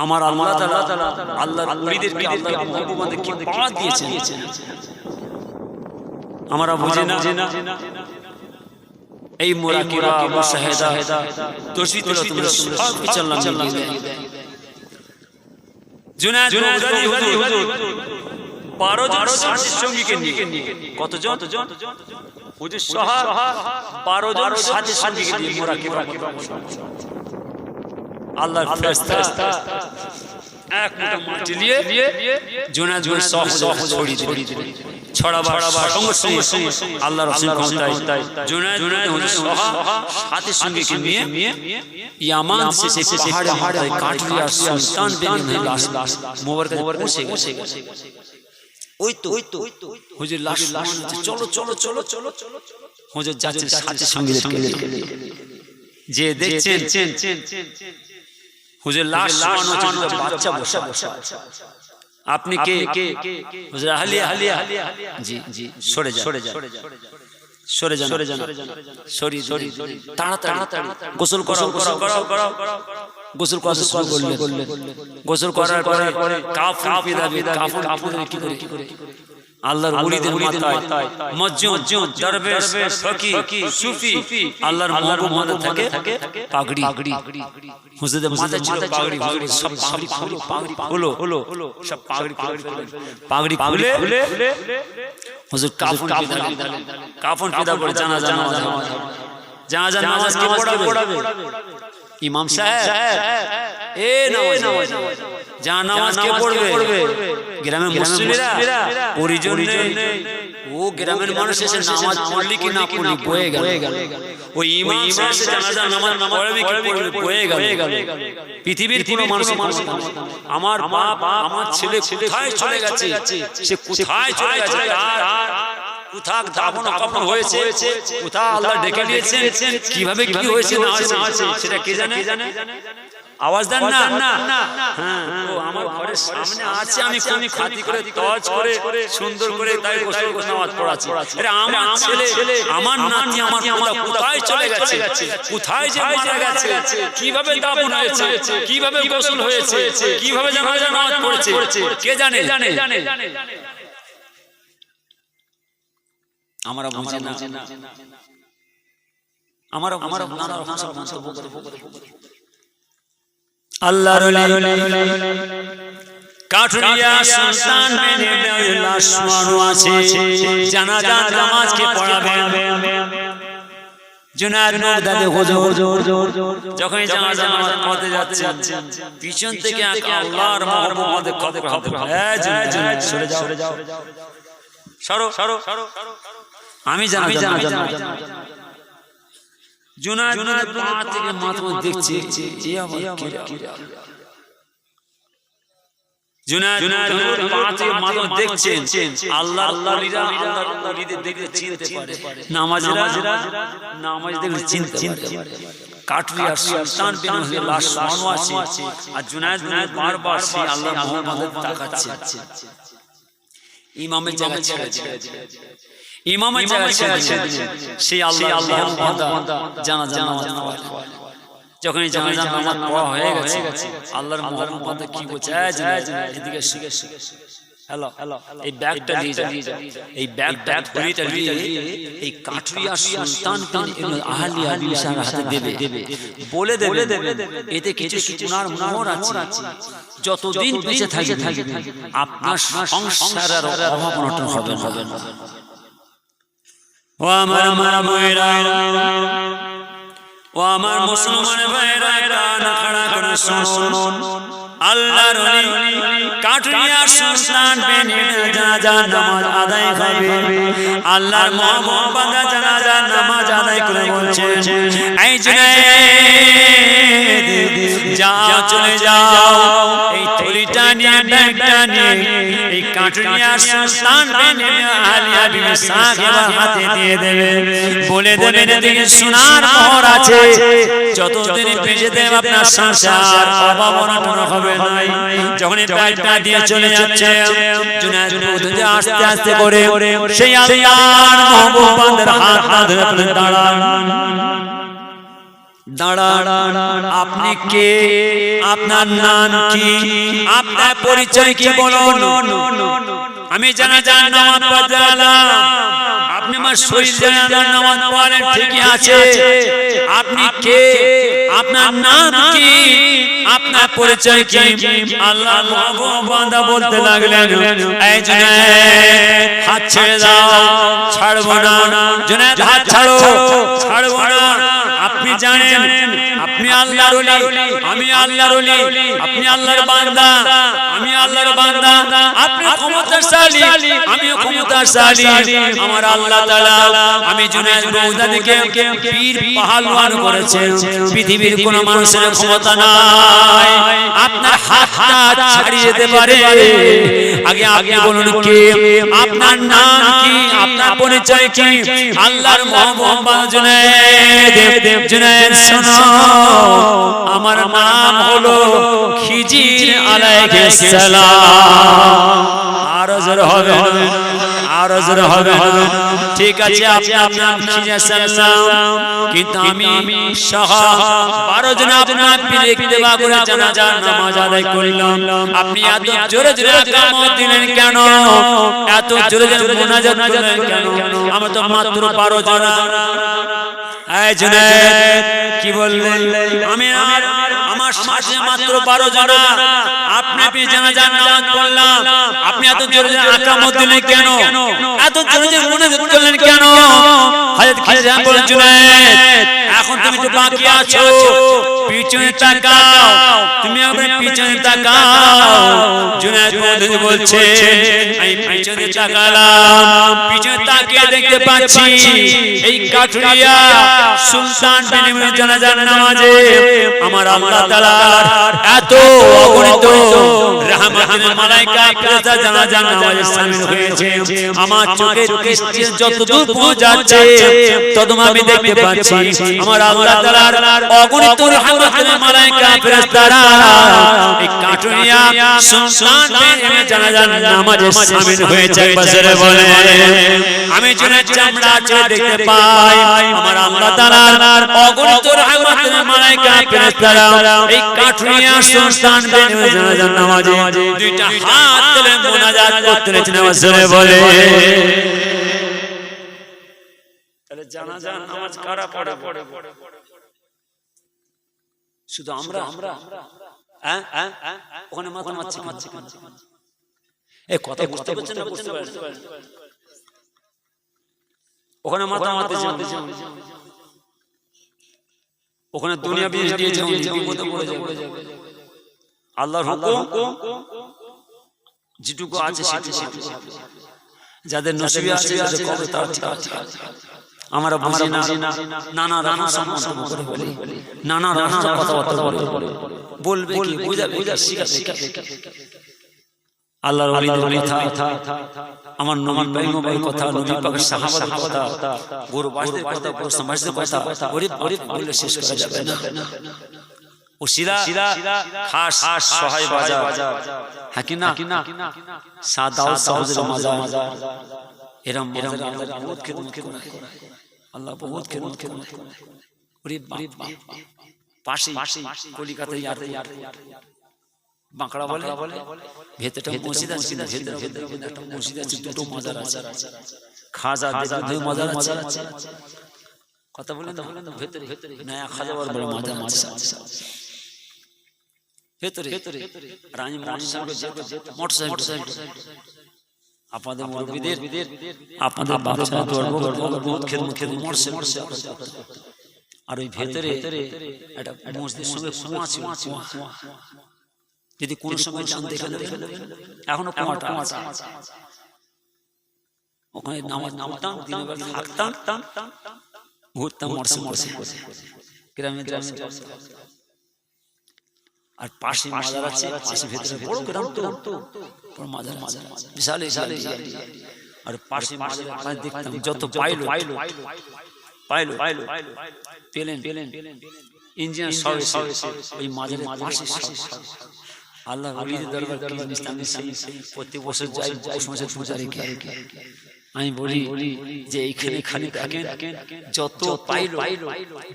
B: আমার আল্লাহ তাআলা আল্লাহর ওলিদেরকে আল্লাহর মহবুবদের কি পাওয়া দিয়েছেন আমরা বুঝি না। এই মুরাকাবা মুসাহিদা তাসবিহ তোমরা সব কিছু আল্লাহ দিয়ে জুনায়েদ হুজুর 12 জন সাথীর সঙ্গীকে নিয়ে কতজন হুজুর সহ 12 জন সাথীর সঙ্গীকে নিয়ে মুরাকাবা আল্লাহর ফেরেশতা এক মুঠো মাটি নিয়ে জুনায়েদ সহ ছড়িয়ে দিলেন, ছড়াবার সঙ্গে আল্লাহর রাসূল ক্ষমতায় জুনায়েদ সহ সাথীর সঙ্গীকে নিয়ে ইয়ামান সে পাহাড়ে পাহাড়ে কাঠুরিয়া সুলতান বিন লাশ মুবারকের পৌঁছে গেছে। ওই তো হুজুর লাশ চলো চলো চলো চলো হুজুর যাচ্ছেন সাথীর সঙ্গীদেরকে যে দেখছেন হুজুর লাশ বাচ্চা বসে আপনি কে? হুজুর আহলিয়া। জি সরে যান তাড়াতাড়ি গোসল করা করলেন। গোসল করার পরে কাফন কি করে আল্লাহর ওলিদের মাথায় মসজিদ দরবেশ ফকিহ সুফি আল্লাহর মহবুব থাকে পাগড়ি হুজুরদের মাথায় ছিল পাগড়ি, সব পাগড়ি হলো সব পাগড়ি খুলে
A: হুজুর কাফন ফিদা করে জানাজা নামাজ কে পড়াবে? ইমাম সাহেব এ নামাজ নামাজ কে পড়বে? গ্রামের মুসল্লিরা পরিজন নেই। ও গ্রামের মানুষ এসে নামাজ পড়লি কি না পড়লি বয়ে গেল। ওই ইমাম সাহেব জানাজা নামাজ পড়বে কি পড়বে বয়ে গেল। পৃথিবীর কোনো মানুষ আমার বাপ আমার ছেলে কোথায় চলে গেছে, সে কোথায় চলে গেছে, কোথা দাফন কাফন হয়েছে, কোথা আল্লাহ ডেকে নিয়েছেন, কিভাবে কি হয়েছে না হয়েছে সেটা কে জানে? আওয়াজ দেন না। হ্যাঁ, ও আমার ঘরের সামনে আছে, আমি খাতি করে তজ করে সুন্দর করে তাই গোসল করে নামাজ পড়াচ্ছি। আরে আমার ছেলে আমার নাতি আমার কোথায় চলে গেছে, কোথায় যে মারা গেছে, কিভাবে দাফন হয়েছে, কিভাবে গোসল হয়েছে, কিভাবে জানাজা নামাজ পড়েছে কে জানে? আমরা বুঝি না। আমরা নানা ভাষা মন্তব্য করে আল্লাহর ওলি কাঠুরিয়া সুলতান বিন আব্দুল্লাহ শোয়ানো আছে, জানাজা নামাজ কে পড়াবেন। জুনায়েদ বাগদাদি হুজুর যখন জানাজা নামাজ পড়তে যাচ্ছেন, পিছন থেকে আল্লাহর মহব্বতে খবর জুনায়েদ সরে যাও, সরো, আমি জানাজা জুনায়েদ পা থেকে মাথা দেখছি জুনায়েদ পা থেকে মাথা দেখছেন। আল্লাহর ওলিদের দেখলে চিনতে পারে, নামাজিরা নামাজ দেখলে চিনতে পারে। কাঠুরিয়া সুলতান বিন আব্দুল্লাহ শোয়ানো আছে, আর জুনায়েদ বারবার সেই আল্লাহর মহব্বতে তাকাচ্ছে। ইমামের জায়গা ছেড়ে সেই আল্লাহ জানাজা নামাজ যখন জানাজা নামাজ পড়া হয়ে গেছে, আল্লাহর মহব্বতে কি বলছে, এদিকে হ্যালো এই ব্যাগটা নিয়ে যা, এই ব্যাগটা ধরিটা নিয়ে এই কাঠুরিয়া সুলতান বিন আহলিয়া বিশার হাতে দেবে, বলে দেবে এতে কিছু সোনার মোহর আছে, যতদিন বেঁচে থাকবে আপনার সংসারের অভাব অনটন হবে না। ও আমার মায়েরা, ও আমার মুসলমান ভাইরা, কান খাড়া করে শুনুন। আল্লাহর ওলি কাঠুরিয়া সুলতান বিন জানাজা নামাজ আদায় হবে। আল্লাহর মহব্বত বান্দা জানাজা নামাজ আদায় করে বলছেন, এই জুনায়েদ যাও, চলে যাও, এই থলিটা নিয়ে ব্যাগটা নিয়ে এই কাঠুরিয়া সুলতান বিন আহলিয়া বিবি সাহেবার হাতে দিয়ে দেবে, বলে দেবেন এদিকে সোনার মোহর আছে, যতদিন বেঁচে দেব আপনার সংসার অভাব অনটন হবে না। যখন ব্যাগটা দিয়ে চলে যাচ্ছে, জুনায়েদ বাগদাদি আস্তে আস্তে করে সেই আল্লাহর মহবুব বান্দার হাত ধরে দাঁড়ান। আপনি কে? আপনার নাম কি? আপনার পরিচয় কি বলুন? আমি জানাজা নামাজ পড়লাম, আপনি আমার শরীর জানাজা নামাজ পড়েন ঠিকই আছে, আপনি কে? আপনার নাম কি? আপনার পরিচয় কি? আল্লাহর মহবুব বান্দা বলতে লাগলেন, এই জুনায়েদ হাত ছেড়ে দাও, ছাড়বো না। জুনায়েদ হাত ছাড়বো না। আপনি জানেন আপনি আল্লাহর ওলি, আমি আল্লাহর ওলি, আপনি আল্লাহর বান্দা, আমি আল্লাহর বান্দা, আপনি ক্ষমতাশালী, আমিও ক্ষমতাশালী। আমার আল্লাহ তাআলা আমি জুনায়েদ বাগদাদিকে পীর পাহালওয়ান করেছেন, পৃথিবীর কোনো মানুষের ক্ষমতা নাই আপনার হাতটা ছাড়িয়ে দিতে পারে। আগে আপনি বলুন কে? আপনার নাম কি? আপনার পরিচয় কি? আল্লাহর মহব্বত জুনায়েদ শোনো, আমার নাম হলো খিজির আলাইহিস সালাম। আরো জোরে হবে, আরো জোরে হবে। ঠিক আছে, আপনার নাম খিজির সালাম, কিন্তু আমি সহ 12 জন আপনার পীরে ইত্তেবা করে জানাজা নামাজ আদায় করলাম। আপনি এত জোরে জোরে কামত দিলেন কেন? এত জোরে জোরে মুনাজাত করলেন কেন? আমরা তো মাত্র 12 জন। এই জুনায়েদ কি বললেন? আমি
B: আমার সাথে মাত্র 12 জন আপনি জানাজার নামাজ পড়লাম আপনি এত জোরে আকামত দিলেন কেন এত জোরে মনে করলেন কেন হযরত খিজান বলেন জুনায়েদ এখন তুমি একটু বাকি আছো পিছনে তাকাও তুমি আবার পিছনে তাকাও জুনায়েদ বলছে আমি পিছনে তাকালাম পিছনে তাকিয়ে দেখতে পাচ্ছি এই কাঠুরিয়া সুলতান বিন জানাজার নামাজে আমার আল্লাহ তাআলার এত অগণিত রহমতের মালায়েকা ফেরেশতা জানাজার নামাজে শামিল হয়েছে আমার চোখের দৃষ্টি যতদূর পৌঁছাচ্ছে ততদূর আমি দেখতে পাচ্ছি আমার আল্লাহ তাআলার অগণিত রহমতের মালায়েকা ফেরেশতারা এই কাঠুরিয়া সুলতান বিন জানাজার নামাজে শামিল হয়েছে বাজারে বলে আমি জেনে চামড়া চোখে দেখতে পাই আমার আল্লাহ তাআলার অগণিত রহমতের মালায়েকা ফেরেশতারা এই কাঠুরিয়া সুলতান বিন জানাজার নামাজে দুইটা হাত তুলে মুনাজাত করতেছেন বাজারে বলে তাহলে জানাজার নামাজ কারা পড়ে শুধু আমরা ওখানে মাথা মারছি এই কথা বুঝতে পারছেন না বুঝতে পারছেন ওখানে মাথা মারতেছে ওখানে দুনিয়া বিষ দিয়েছে বিপদে পড়ে যাবে আল্লাহর হুকুম যেটুকু আছে সেটুকু যাদের নসিবে আছে যাদের কবরে তার ঠিক আছে আমরা বুঝি না নানা রানা সম্মান করে বলি নানা রানা কথাবার্তা বলবে কি বুঝাবে শিখা আল্লাহর ওলিদের কথা আমার নবী পয়গম্বরের কথা নবী পাকের সাহাবাদের কথা গুরবাসদের কথা সমাজদের কথা গরিব বলে শেষ করা যাবে না ওসিলা খাস সহায় বাজার হাকিনা সাদাও সহজের মাজার এরম আল্লাহ বহুত খিদমত করে আল্লাহ বহুত খিদমত করে গরিব পাশে কলিকাতায় আর বাঁকড়া বলে ভেতরটা মসজিদ আছে ভেতরে একটা মসজিদ আছে দুটো মাজার আছে খাজা দুই মাজার আছে কথা বলেন ভেতরে নয়া খাজা বড় মাজার আছে ভেতরে রানী মোটরসাইকেল আপনাদের মুরব্বিদের আপনাদের বাবা বহুত খেদমত মোটরসাইকেল আর ওই ভেতরে একটা মসজিদের সঙ্গে কুয়া আছে যদি কোন সময় চান দেখে এখনো কুয়াটা ওখানে নামাজ নামতাম দিনের বেলা থাকতাম ঘুরতাম মোটরসাইকেল গ্রামে আর পাশে মাজার আছে পাশে ভেতরে বড় গ্রাম তো বড় মাজার বিশাল আর পাশে মাজার দেখতাম যত পাইলো পেলেন ইঞ্জিনিয়ার সব ওই মাজারের পাশে আল্লাহ ওলিদের দরবার কি ইসলামী প্রত্যেক বছর যাই বছর পূজা রেখে আমি বলি যে এইখানে খালি থাকেন যত পাইলো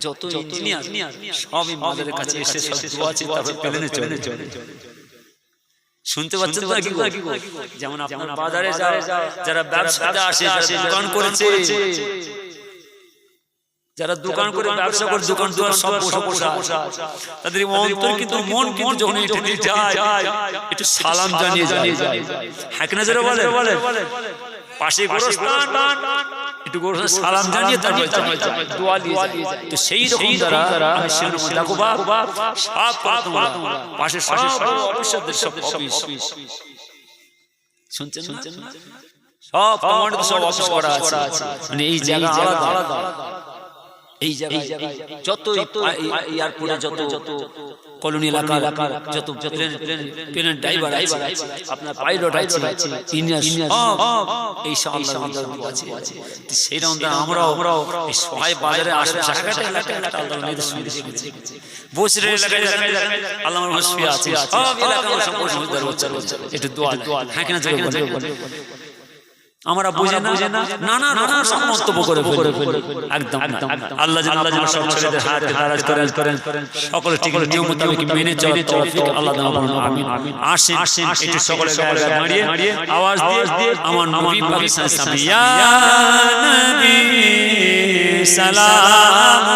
B: যত ইঞ্জিনিয়ার সবই মাজারের কাছে এসে সব দোয়া আছে তারপর প্লেনে চলে শুনতে পাচ্ছেন তো কি যেমন আপনার বাজারে যারা ব্যবসাতে আসে দোকান করেছে যারা দোকান করে ব্যবসা করে দোকান সব বসা তাদের মন কিন্তু যখন যায় একটু সালাম জানিয়ে যায় হাকিনা যারা বলে পাশে গোরস্থান একটু গোরস্থান সালাম জানিয়ে তারপর দোয়া দিয়ে যায় তো সেই রকম যারা আমি সেন দেখো বাপ সব পাশে অফিসারদের সব অফিস শুনছেন না সব কমান্ড সব অফিস করা আছে মানে এই জায়গা আলাদা এই জায়গায় যত এয়ারপোর্টে যত কলোনি এলাকা যত প্লেন ড্রাইভার আছে আপনার পাইলট আছে ইঞ্জিনিয়ার এই সব আল্লাহর আছে সেই রকম আমরাও এই সবাই বাজারে আশেপাশে এলাকা আল্লাহর নির্দেশ দেখেছি বসির এলাকায় আল্লাহর মসজিদ আছে সব এলাকা সব মসজিদ একটু দোয়া হ্যাঁ কিনা বলে আমরা বুঝে না নানা রকম মন্তব্য করে একদম আল্লাহ সব ছেলেদের হাত হারাজ করেন সকলে ঠিক নিয়ম মোতাবেক মেনে চলে তৌফিক আল্লাহ দান করুন আমিন আসেন একটু সকলে গায়ে দাঁড়িয়ে আওয়াজ দিয়ে আমার নবী পাক সাল্লাল্লাহু ইয়া নবী সালাম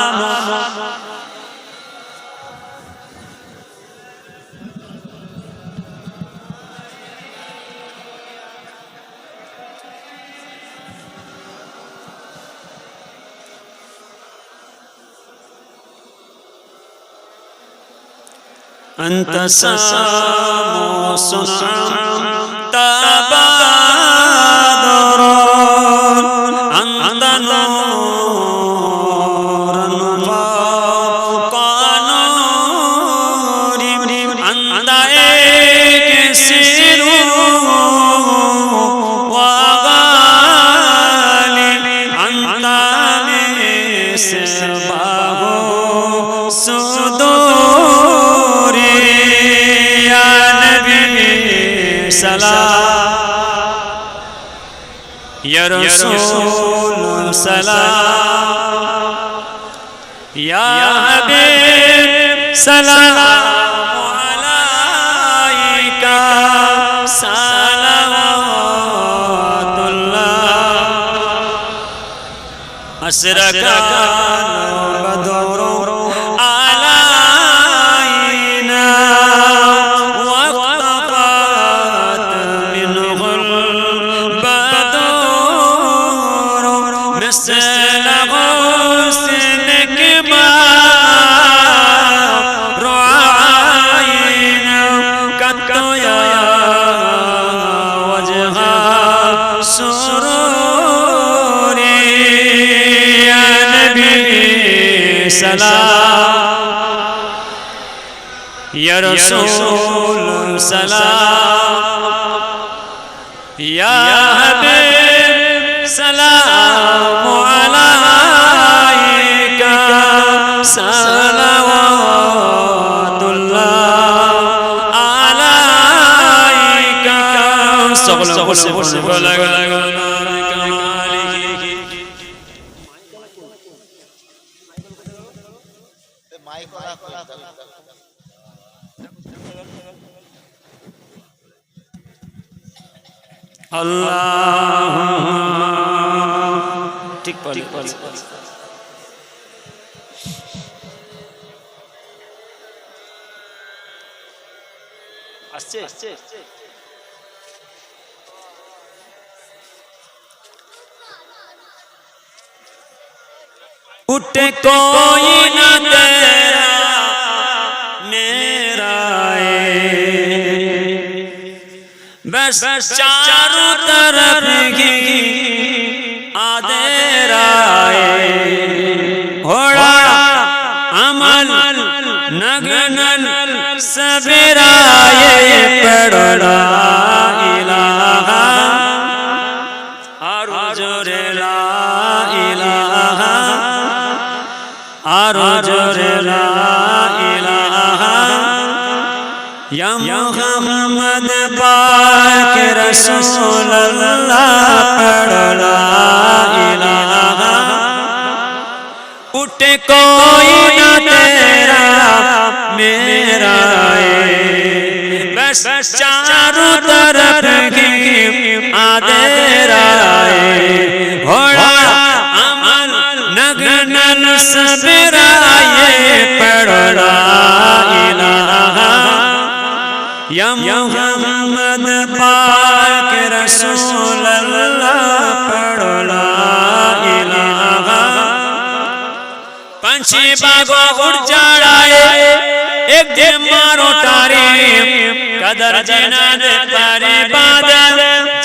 B: أنت ساموس تبادر أنت نور فوق نور أنت إكسير وغالي أنت مصباح صدوري يا نبي سلام يا رسول سلام يا حبيب سلام عليك صلوات الله أشرق البدر علينا واقتفت منه البدور مثل غصنك ما رعينا قد يا وجه سروري يا نبي سلام يا رسول سلام يا حبيب سلام عليك صلوات الله عليك Allah ঠিক পারি আসছে उठे कोई न तेरा मेरा बस चारों तरफ की आदेराए होड़ा अमल नगनल सबेराए पड़ोड़ा इलाहा आरो जोरे ला इलाहा आरो जोरे ला इलाहा या मुहम्मद पाक रसूल अल्लाह पढ़ो ला इलाहा उठे कोई न तेरा मेरा बस चारों तरफ की आदेराए होड़ा अमल नगनल सबराए पढ़ो ला इलाहा या मुहम्मद पाक रसूल अल्लाह पढ़ो ला इलाहा पंछी बागो उड़ चढ़ाए एक दिन मारो तारीफ कदर जिनान पारे बादल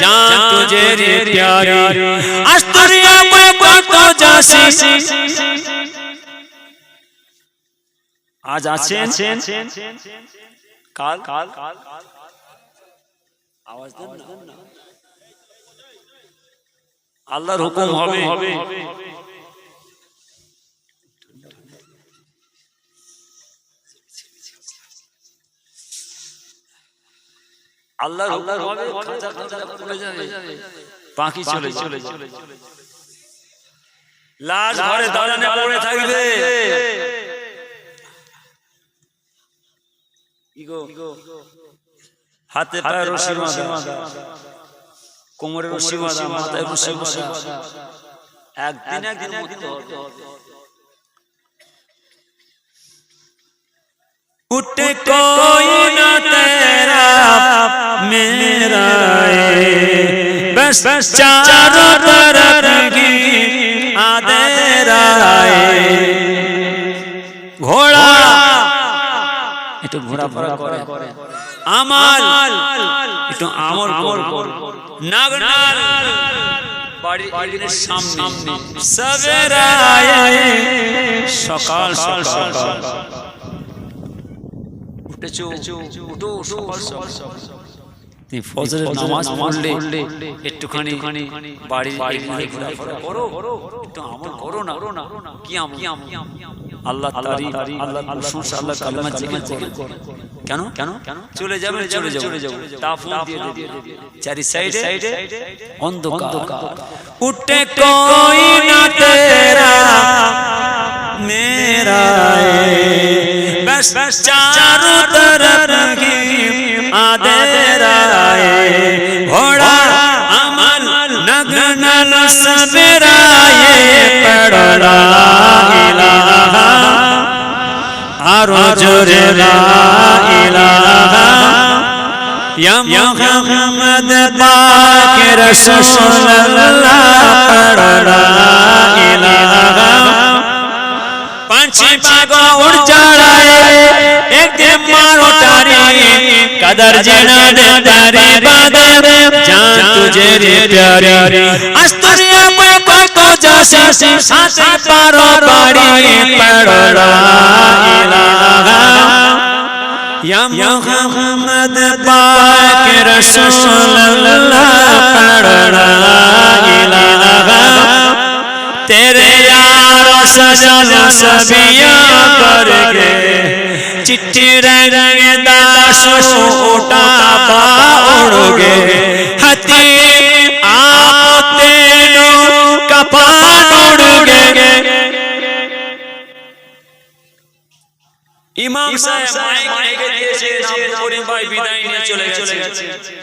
B: जान तुझे रे प्यारी अस्तरिया को तो जासी आज আছেন কাল আওয়াজ দেন না আল্লাহর হুকুম হবে আল্লাহর হুকুম হবে খাঁচা খাঁচা পড়ে যাবে পাখি চলে লাশ ঘরে দাঁড়ানে পড়ে থাকবে হাতে পায়ে রশি বাঁধা কোমরে রশি বাঁধা মাথায় রশি বাঁধা একদিন মরতে হবে उठे कोई न तेरा मेरा बस चारों तरफ की आदेराए घोड़ा একটু ঘোরাফেরা করে আমাল একটু আমল কর নাগনাল বাড়ির সামনে সবেরায় সকাল সকাল উঠেছো উঠো সকাল সকাল তুমি ফজরের নামাজ পড়লে একটুখানি বাড়ির ঘোরাফেরা করো একটু আমল করো না কি আমল আল্লাহ তারিফ আল্লাহ প্রশংসা আল্লাহ কালেমা জিকির করো কেন চলে যাবে তাফুন দিয়ে চারি সাইডে অন্ধকার উঠে কোই না তেরা मेरा बस चारों तरफ की आदेरा घोड़ा अमल नगनल सवेरा पड़ा इलाहा आरो जोरे ला इलाहा या मोहम्मद पाक रसूल अल्लाह पड़ा इलाहा पंछी पागो उड़ चढ़ाए एक दिन मारो तारी कदर जना दे तारी बादर जान तुझे रे प्यारी अस्तरिया में कोई तो जैसे साथ पारो बाड़ी पड़ा इलाहा या मोहम्मद पाक रसूल अल्लाह पड़ा इलाहा तेरे यार सजल सबिया कर गे चिट्ठी रंग दास उठा पाओगे हती आप तेनो कपान उड़गे इमाम साहब माइक दिएছে নাম করে ভাই বিদায় নিয়ে চলে গেছে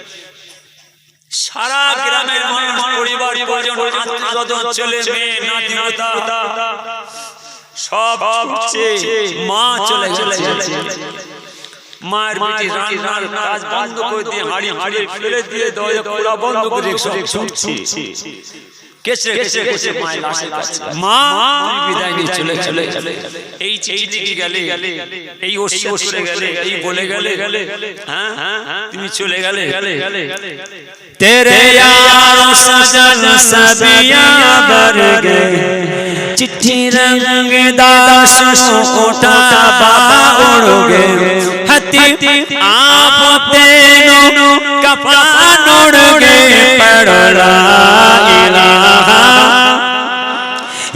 B: সারা গ্রামের মানুষ পরিবার পরিজন আত্মীয়স্বজন ছেলে মেয়ে নাতি নাতা সব ছুটছে মা চলে গেছে মার বেটি রান্নার কাজ বন্ধ করে দিয়ে হাড়ি ফেলে দিয়ে দরজা খোলা বন্ধ করে সব ছুটছে কেসে মায়ের লাশের কাছে মা বিদায় নিয়ে চলে এই চিঠি লিখে গেলে এই ওসিয়ত করে গেলে এই বলে গেলে হ্যাঁ তুমি চলে গেলে तेरे यार सजन सबिया बर गए चिट्ठी रंग दास उठा बाबा उड़ गए हती आप तेनो कफन उड़ गए पड़ा इलाहा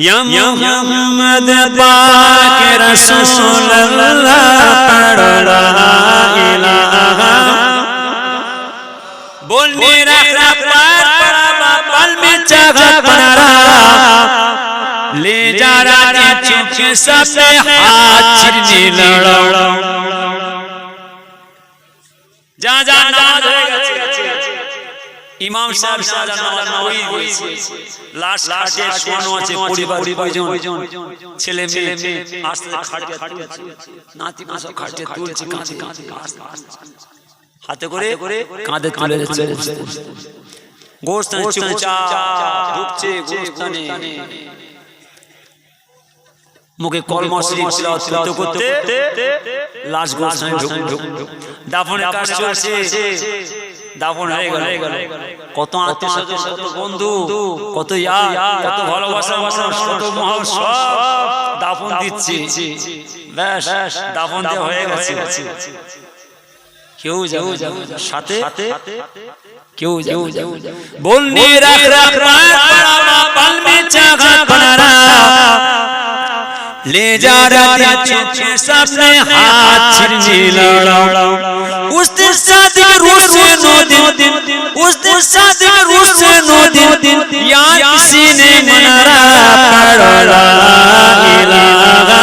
B: या मोहम्मद पाक रसूल अल्लाह पड़ा इलाहा बोलने रख पल में जगह बना ले जा रहा चुपके सबने हाथ छिड़ने लड़ा जा नमाज हो गए इमाम साहब साजा नमाज পড়ি লাশ কাটে শোয়ানো আছে পরিবার পরিজন ছেলে মেয়ে আস্তে খাটে নাতি পোষা খাটে তুলছে কাঁদে হাতে করে কাঁধে তুলে যাচ্ছে গোস্তানে চুপচাপ ঢুকছে গোস্তানে মুখে কলমা শরীফ তিলাওয়াত করতে লাশ গোস্তানে ঢুক দাফনের কাজ চলছে দাফন হয়ে গেল কত আত্মীয়স্বজন কত বন্ধু কত ইয়ার কত ভালোবাসা কত মহব্বত দাফন দিচ্ছে ব্যাস দাফন দেওয়া হয়ে গেছে क्यों जाओ साथे क्यों जाओ बोलने रख पल में जगह बना ले जा रहा चुपके सबने हाथ छिड़ने लड़ा उस दिन शादी रूस से नो दिन उस दिन शादी रूस से नो दिन यार किसी ने मना पड़ा इलाहा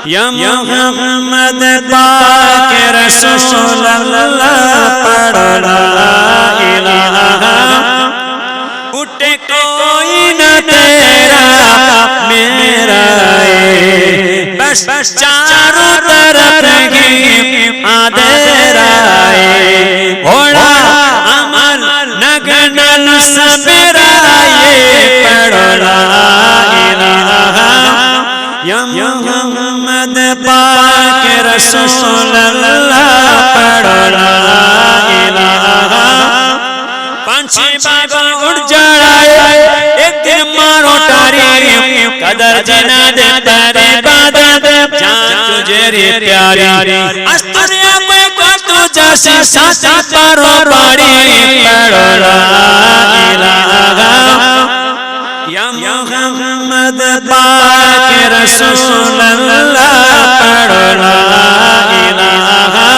B: या मोहम्मद पाक रसूल अल्लाह पड़ा इलाहा उठे कोई न तेरा मेरा बस चारों तरफ की आदेरा घोड़ा अमल नगनल सवेरा पड़ा इलाहा या मोहम्मद पाक रसूल রাসূলুল্লাহ পড়ো লা ইলাহা পাঁচে বাবা উঠ জড়ায় একদিন মারো টারি কদর জিনা দে তারে বাদত জান তুঝে রে প্यारी আস্তে আমি কত জাসি সাথে পারো বাড়ি পড়ো লা ইলাহা ইয়া মুহাম্মদ পাক রাসূলুল্লাহ পড়ো লা ইলাহা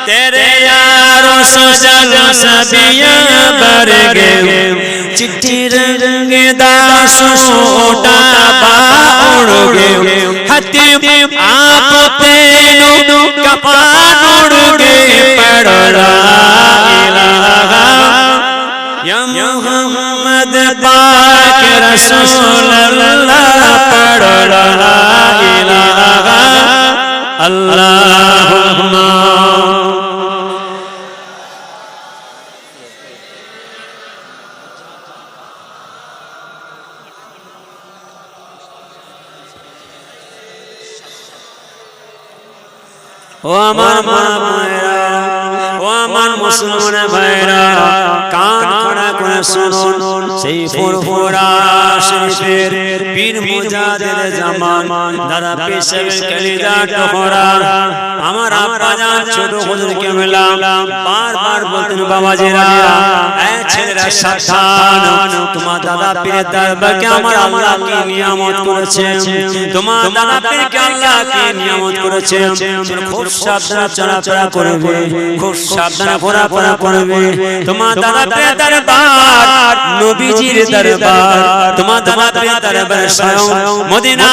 B: तेरे यारों सजल सबिया बर गए चिट्ठी रंग दासोटा बाउड़ गए हती आप तेनो कपान उड़ गए पढ़ो ला इलाहा या मुहम्मद पाक रसूलुल्लाह पढ़ो ला इलाहा अल्लाहुम्मा ও আমার মা মায়েরা ও আমার মুসলমান ভাইরা কান খোলা করে শুনুন সেই ফুরফুরা শরীফের পীর মুজাদ্দিদ জামান দাদা পেশাবে কলিজা টুকরা আমার আব্বা জান ছোট হুজুর কেবলা বারবার বলতেন বাবাজিরা এ ছেলেরা সাবধান তোমার দাদা পীরের দরবারকে আমার আল্লাহ কি নিয়ামত করেছে তোমার দাদা পীরকে আল্লাহ কি নিয়ামত করেছে খুব সাবধানে চলাফেরা করবে খুব সাবধানে ঘোরাফেরা করবে তোমার দাদা পীরের দরবার নবীজির দরবার তোমার দাদা পীরের দরবার স্বয়ং মদিনা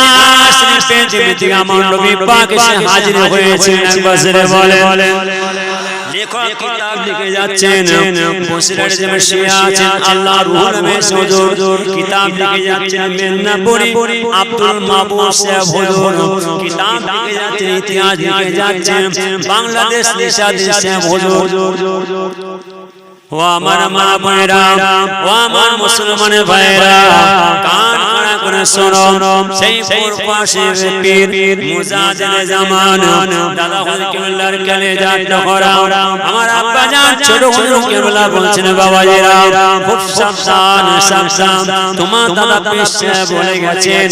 B: শরীফে যেতে আমার নবী পাক এসে হাজির হয়েছে বসরে বলে লেখক কিতাব লিখে যাচ্ছেন বসিরার যে শিয়া আছেন আল্লাহ রুহুল আমিন হুজুর কিতাব লিখে যাচ্ছেন মেদিনীপুরি আব্দুল মাহবুব সাহেব হুজুর কিতাব লিখে যাচ্ছেন ইতিহাস লিখে যাচ্ছেন বাংলাদেশ নিশাদিন সাহেব হুজুর ও আমার মা বোনেরা ও আমার মুসলমান ভাইরা কান খাড়া করে শোনো সেই ফুরফুরাশের পীর মুজাদ্দিদ জামান দাদা হুজুর কেবলার কলিজা টুকরা আমার আব্বা জান ছোট হুজুর কেবলা বলছেন বাবাজিরা খুব সাবধান সাবধান তোমার দাদা পেশে বলে গেছেন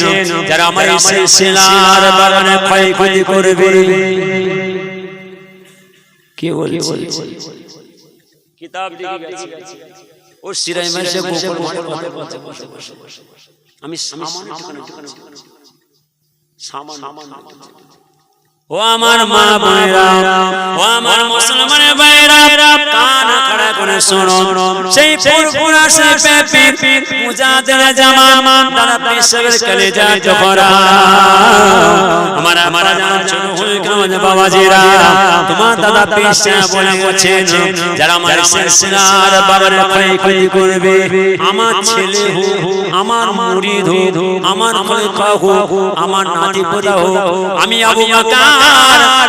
B: যারা আমার এই সিলসিলার বাগানে ক্ষয়ক্ষতি করবে কে বলছে কিতাব লিখে গেছে ও সিরাই মাসে গোপন মাঠে বসে আমি সামান ও আমার মা বোনেরা ও আমার মুসলমান ভাইরা কান খাড়া করে শুনো সেই ফুরফুরা শরীফের পীর মুজাদ্দিদ জামান দাদা পেশাবের কলিজা টুকরা আমার জান ছোট হুজুর কেমন বাবাজিরা তোমার দাদা পেশা বলে গেছেন যারা আমার সিলসিলার বাবারে ক্ষয়ক্ষতি করবে আমার ছেলে হোক আমার মুরিদ হোক আমার খলিফা হোক আমার নাতি পোতা হোক আমি আবু বকর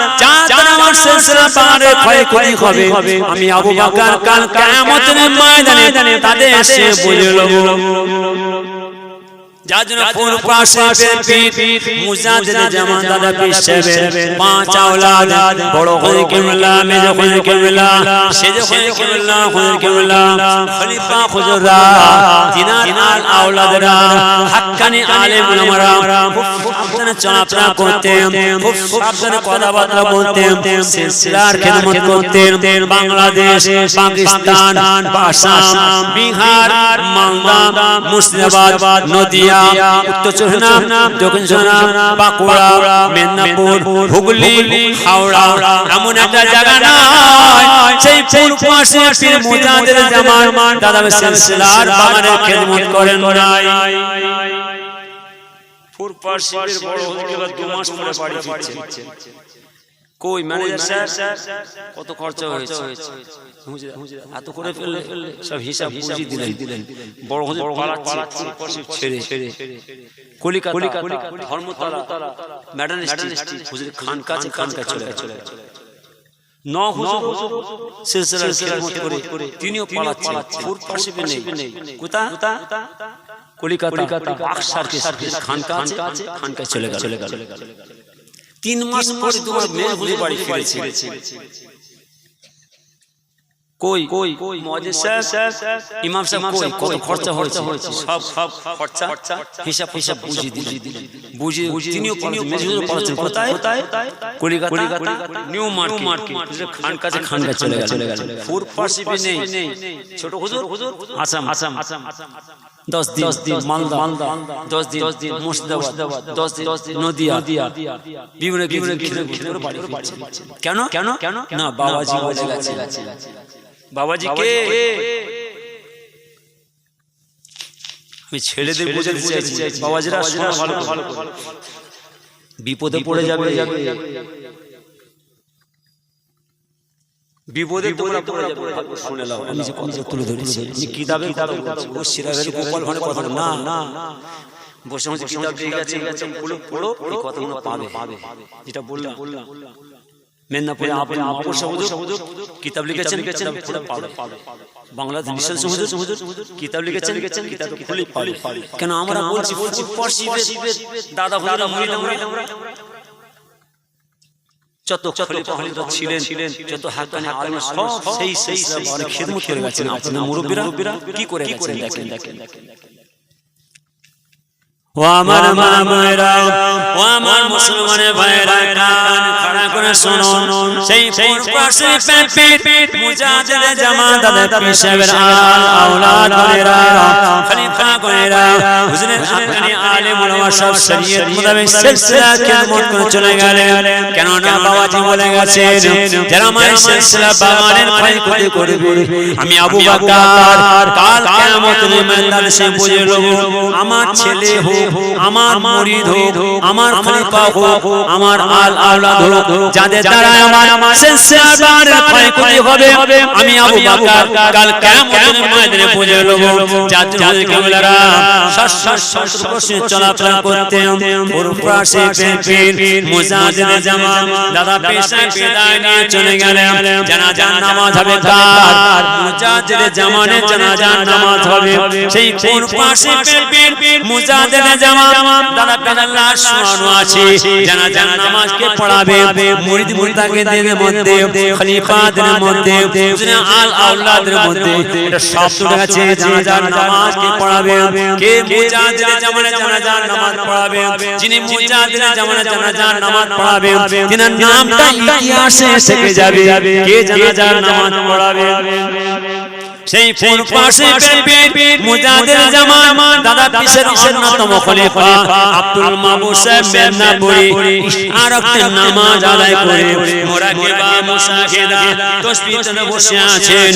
B: যারা আমার সিলসিলার বাবারে ক্ষয়ক্ষতি হবে আমি আবু বকর কাল কিয়ামতের ময়দানে তাদের এসে বুঝে লব जाजन फूल पासे पे पीर मुजाद्दिद जमान दादा पेशवे पांच औलाद बड़ो खुद के मिला मेरे खुद के मिला शेज खुद के मिला खुद के मिला खलीफा खुजरा दिनार आल औलाद रा हक्कानी आलिम उलमा अपने चलाफेरा करते खूब सावधाने কথাবার্তা বলতে সিলসিলার খিদমত করতে বাংলাদেশ পাকিস্তান আসাম বিহার মালদা মুর্শিদাবাদ নদিয়া উত্তর চব্বিশ দক্ষিণ চব্বিশ বাঁকুড়া মেদিনীপুর হুগলি হাওড়া এমন একটা জায়গা নয় সেই ফুরফুরা পীর মুজাদ্দিদ জামান দাদা সিলসিলার বাগানে খিদমত করেন নাই ফুরফুরা শিবির বড় হতে গেলে 2 মাস পরে বাড়ি ফিরছে কই ম্যানেজার স্যার কত খরচ হয়েছে এত করে ফেললে সব হিসাব বুঝি দিলেন বড় হুজুর পালাচ্ছে ছেড়ে কলিকাতা ধর্মতলা ম্যাডার্ন স্ট্রিট হুজুর খানকা চলে ন হুজুর সিলসিলার খিদমত করে তিনিও পালাচ্ছে ফুরফুরা শিবির নেই কোথা কলিকাতা বাক্সার কে খানকা চলে গেল
A: 3 মাস পরে তোমার মেয়ে হুজুর বাড়ি ফিরেছে। কই মুয়াজ্জিন সাহেব ইমাম সাহেব কই কত খরচা হয়েছে সব খরচা হিসাব বুঝিয়ে দিলেন। বুঝিয়ে তিনিও মেজুর পড়াচ্ছেন কোথায় কলিকাতা নিউ মার্কেট খান কাছে চলে গেল। ফুর পাশে নেই ছোট হুজুর আসাম 10 দিন মালদা 10 দিন মুর্শিদাবাদ 10 দিন নদিয়া বিভিন্ন বাড়ি কেন না বাবাজি বলে গেছে। বাবাজি কে আমি ছেলেদের বোঝাতে চাইছি বাবাজিরা শোনা ভালো বিপদে পড়ে যাবে তোমরা পড়ে যাবে শুনে নাও। আমি যে কথা তুলে ধরেছি কিতাবে ও সিরাজের গোপাল ভাড়ে কথা না বসে বসে কিতাব দিয়ে গেছে পড়ো এই কথাগুলো পাবে যেটা বললাম মেদিনীপুরে আপনি মাপুর হুজুর কিতাব লিখেছেন পাবে বাংলাদেশ মিশন হুজুর কিতাব লিখেছেন কিতাব খুলে পাবে। কেন আমরা বলছি দাদা হুজুর আমরা যত খলিফা ছিলেন যত হাক্কানি আলেম সব সেই খিদমত করে গেছেন। আপনারা মুরব্বিরা কি করে গেছেন দেখেন। ও আমার মায়েরা ও আমার মুসলমানের ভাইরা কান খাড়া করে শুনো সেই পাশে পেট মুজাহিদ জামাত পীর সাহেবের আওলাদ গনেরা খলিফা গনেরা হুজুরের হাক্কানি আলেম ওলামা সব শরীয়ত মোতাবেক সিলসিলা খিদমত করে চলে গেলেন। কেন না বাবাজি বলে গেছেন যারা আমার সিলসিলা বাগানের ক্ষয়ক্ষতি করবে আমি আবু বকর কাল কিয়ামতের ময়দানে সে বুঝে লব আমার ছেলে হোক আমার মুরিদ হোক আমার খলিফা হোক আমার আওলাদ হোক যাদের দ্বারা আমার সিলসিলার ক্ষয়ক্ষতি হবে আমি আবু বকর কাল কিয়ামতের ময়দানে বুঝে লব। জাতির কামলারা শাস চলাফেরা করতে পুরপাশে পীর মুজাহিদ জামান দাদা পেশা বিদায় নিয়ে চলে গেলেন। জানাজার নামাজ হবে কার মুজাহিদ জামানের জানাজার নামাজ হবে সেই পুরপাশে পীর মুজাহিদ জামান দাদা পেশার লাশ শোয়ানো আছে। জানাজার নামাজ কে পড়াবে মুরিদ মুরতাকিদের মধ্যে খলিফাদের মধ্যে আওলাদের মধ্যে এটা শব্দ আছে। জানাজার নামাজ কে পড়াবে কে মুজাহিদ জামানের জানাজার নামাজ পড়াবে যিনি মুজাহিদ জামানের জানাজার নামাজ পড়াবে তিনার নামটা ইতিহাসে থেকে যাবে কে জানাজার নামাজ পড়াবে সেই পুরপাশে পীর মুজাহিদ জামান দাদা পীরের অন্যতম খলিফা আব্দুল মাবুদ সাহেব মেদিনীপুরি ইশারাতে নামাজ আদায় করে মুরাকিবা মুশাহিদা তাসবিহ তুলে বসে আছেন।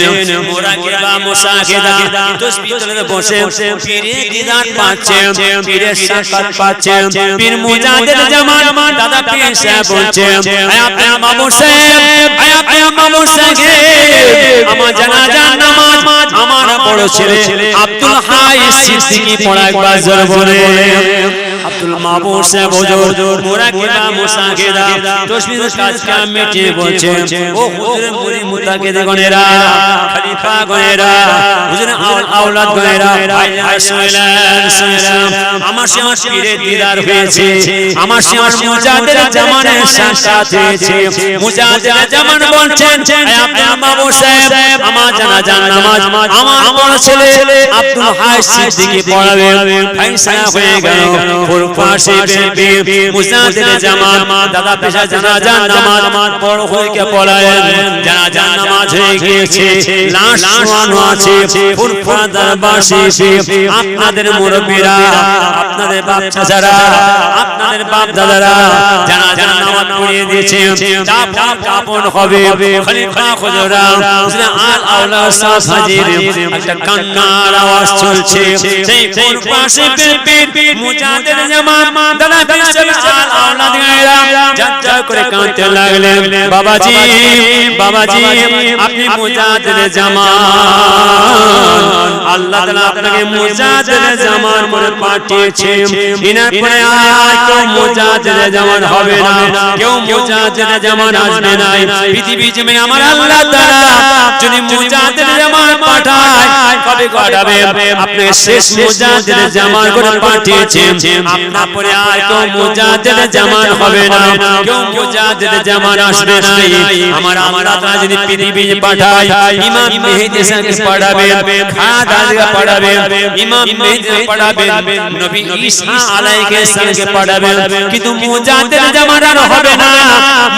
A: মুরাকিবা মুশাহিদা তাসবিহ তুলে বসে পীরে দিদার পাচ্ছেন পীরের সাক্ষাৎ পাচ্ছেন। পীর মুজাহিদ জামান দাদা পীর সাহেব বলছেন আব্দুল মাবুদ সাহেব আমার জানাজার নামাজ আমার বড় ছেলে আব্দুল হাই সিদ্দিকী পড়াইবার জোর বলে আব্দুল মাবুদ সাহেব হুজুর মুরাকিবা মুশাহিদা তাসবিহ কাজ কাম মিটিয়ে বলছেন ও হুজুর মুরিদ মুতাকিদ গনেরা খলিফা গনেরা হুজুর আওলাদ গনেরা ভাই শুনলেন আমার সঙ্গে পীরের দিদার হয়েছে আমার সঙ্গে মুজাহিদ জামানের সাক্ষাৎ হয়েছে। মুজাহিদ জামান বলছেন আব্দুল মাবুদ সাহেব আমার জানাজার নামাজ আমার বড় ছেলে আব্দুল হাই সিদ্দিকী পড়াবে। ফয়সালা হয়ে গেল পুরপাশে পীর মুজাহিদ জামান দাদা পেশা জানাজার নামাজ বড় হয়ে পড়ায় জানাজার নামাজ হয়ে গিয়েছে লাশ শোয়ানো আছে পুরপা দরবাসী আপনাদের মুরব্বিরা আপনাদের বাপ চাচারা আপনাদের বাপ দাদারা জানাজার নামাজ পড়িয়ে দিয়েছে কাপড় হবে খলিফা হুজুরা আওলাদ সব হাজির একটা কান্নার আওয়াজ চলছে সেই পুরপাশে পীর মুজাহিদ জামান দাদা পেশা আওলাদ গায়রা যাত্রা করে কাঁদতে লাগলেন বাবাজি আপনি মুজাহিদ জামান আল্লাহ তাআলা আপনাকে মুজাহিদ জামান বলে পাঠিয়েছে। ইনার পরে আর কেউ মুজাহিদ জামান হবে না কেউ মুজাহিদ জামান আসবে না পৃথিবী জমিনে আমার আল্লাহ তাআলা যদি মুজাহিদ জামান পাঠায় কবে পাঠাবে আপনি শেষ মুজাহিদ জামান করে পাঠিয়েছেন।
B: না পড়ে আর কেউ মুজাদ্দিদ জামান হবে না, কেউ মুজাদ্দিদ জামান আসবে না। আমার আল্লাহ তাআলা যদি পৃথিবী পাঠায় ইমাম মেহেদী সাহেবকে পড়াবেন, খাদাকে পড়াবেন, ইমাম মেহেদী পড়াবেন, নবী ঈসা আলাইহিস সালামকে পড়াবেন, কিন্তু মুজাদ্দিদ জামান আর হবে না,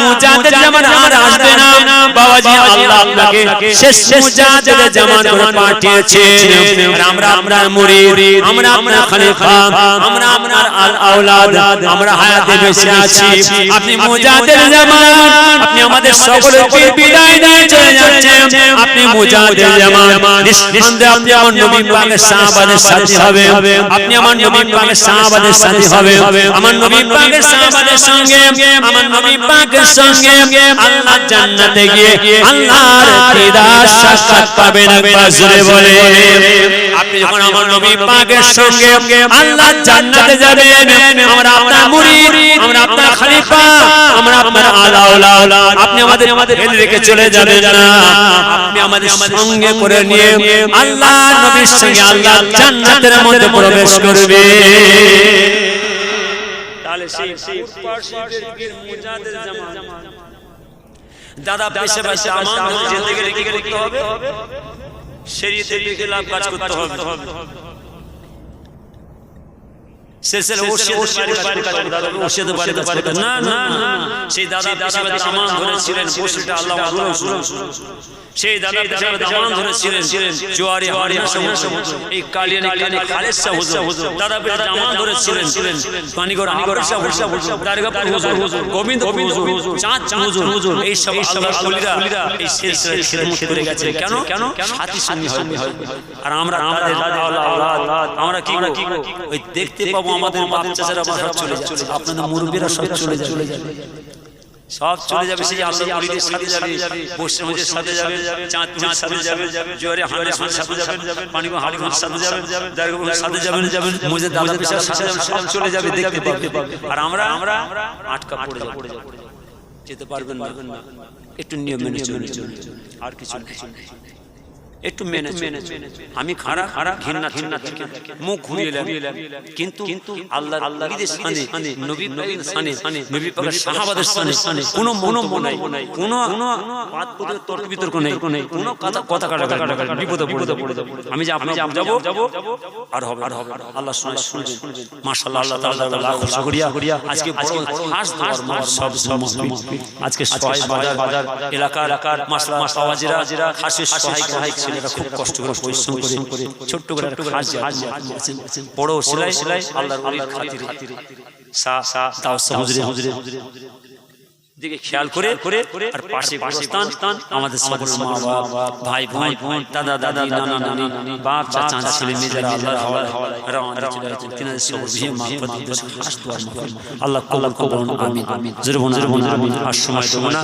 B: মুজাদ্দিদ জামান আর আসবে না। বাবাজি আল্লাহ আপনাকে শেষ মুজাদ্দিদ জামান করে পাঠিয়েছেন। আমরা আপনার মুরিদ, আমরা আপনার খলিফা, আমরা আপনার আওলাদ, আমরা হায়াতে বেঁচে আছি। আপনি মুজাদ্দিদ জামান, আপনি আমাদের সকলকে বিদায় দিয়ে চলে যাচ্ছেন। আপনি মুজাদ্দিদ জামান, নিঃসন্দেহে আপনি আমার নবী পাকের সাহাবাদের সাথী হবে, আপনি আমার নবী পাকের সাহাবাদের সাথী হবে, আমার নবী পাকের সাহাবাদের সঙ্গে, আমার নবী পাকের সঙ্গে আল্লাহ জান্নাতে গিয়ে আল্লাহর দিদার সাক্ষাৎ পাবেন। একবার জোরে বলে, আপনি যখন আমার নবী পাকের সঙ্গে আল্লাহ জান্নাতে যাবেন, আমরা আপনার মুরিদ, আমরা আপনার খলিফা, আমরা আপনার আওলাদ, আপনি আমাদের ফেলে রেখে চলে যাবেন না, আপনি আমাদের সঙ্গে করে নিয়ে আল্লাহ নবীর সঙ্গে আল্লাহ জান্নাতের মধ্যে প্রবেশ করবে। তাহলে সেই মুজাদ্দিদ জামান দাদা পেশে পেশে আমান ধরে যেতে গেলে কি করতে হবে? শরীয়তের বিখিলাফ কাজ করতে হবে। সেসেল ওশিতে বাড়িতে না না না, সেই দাদা পেশে পেশে আমান ধরেছিলেন, ওশিটা আল্লাহ সেই দাদা পেশে পেশে আমান ধরেছিলেন জোয়ারি হারিয়া সমুদ্র, এই কালিয়ানি খালেসা হুজুর দাদা পেশে আমান ধরেছিলেন, পানিগড় আনিগড়সা হুজুর, দারগাপুর হুজুর, গোবিন্দপুর হুজুর, চাঁদ হুজুর, এই সব আল্লাহর ওলিরা এই সিলসিলার খিদমত করে গেছে। কেন কেন সাথী সঙ্গী হয়। আর আমরা আমাদের আওলাদ আমরা কি ওই দেখতে পাবো আমাদের বাপ চাচারা সব চলে যাচ্ছে, আপনাদের মুরব্বিরা সব চলে যাবে, সব চলে যাবে। সেই আল্লাহর ওলিদের সাথে যাবে, বৈষ্ণবদের সাথে যাবে, চাঁদপুরের সাথে যাবে, জোয়ারে হারিয়ার সাথে যাবে, পানিগড় হারিগড়ের সাথে যাবে, দারগাপুরের সাথে যাবেন, মুজে দাদা পেশার সাথে যাবে, সব চলে যাবে, দেখতে পাবে। আর আমরা আটকা পড়ে যাব, যেতে পারবেন না। একটু নিয়ম মেনে চলুন, আর কিছু একটু মেনে আমি খাড়া ঘৃণা থেকে মুখ ঘুরিয়ে কিন্তু আল্লাহর ওলিদের সানে, নবী পাকের সানে, নবী পাকের সাহাবাদের সানে কোনো মনোমন নাই, কোনো বাদ তর্ক বিতর্ক নেই, কোনো কথা কাটাকাটি বিপদে পড়ে যাব। আমি যে আপনি যাব আর হবে আল্লাহ শুনবেন। মাশাআল্লাহ, আল্লাহ তাআলা লাখ শুকরিয়া। আজকে বড় খাস দোয়ার মাস সব আজকে সহায় বাজার এলাকার মাসলা সাওয়াজিরা খাসিস সহায় খুব কষ্ট করে পরিশ্রম করে ছোট্ট করে একটা খাস বড় সেলাই আল্লাহর ওলির খাতিরে হুজুরে দিকে খেয়াল করে আর পাশে গোরস্থান আমাদের সকল মা বাপ ভাই বোন দাদা দাদি নানা নানি বাপ চাচা ছেলে মেয়ে যারা আল্লাহর হাওয়ালায় রওনা চলে যাচ্ছেন, তিনাদের সকল বিয়ে মাগফিরাত খাস দোয়া আল্লাহ কবুল করুন। আমিন। জোরে বলুন আমিন। আর সময় দেব না।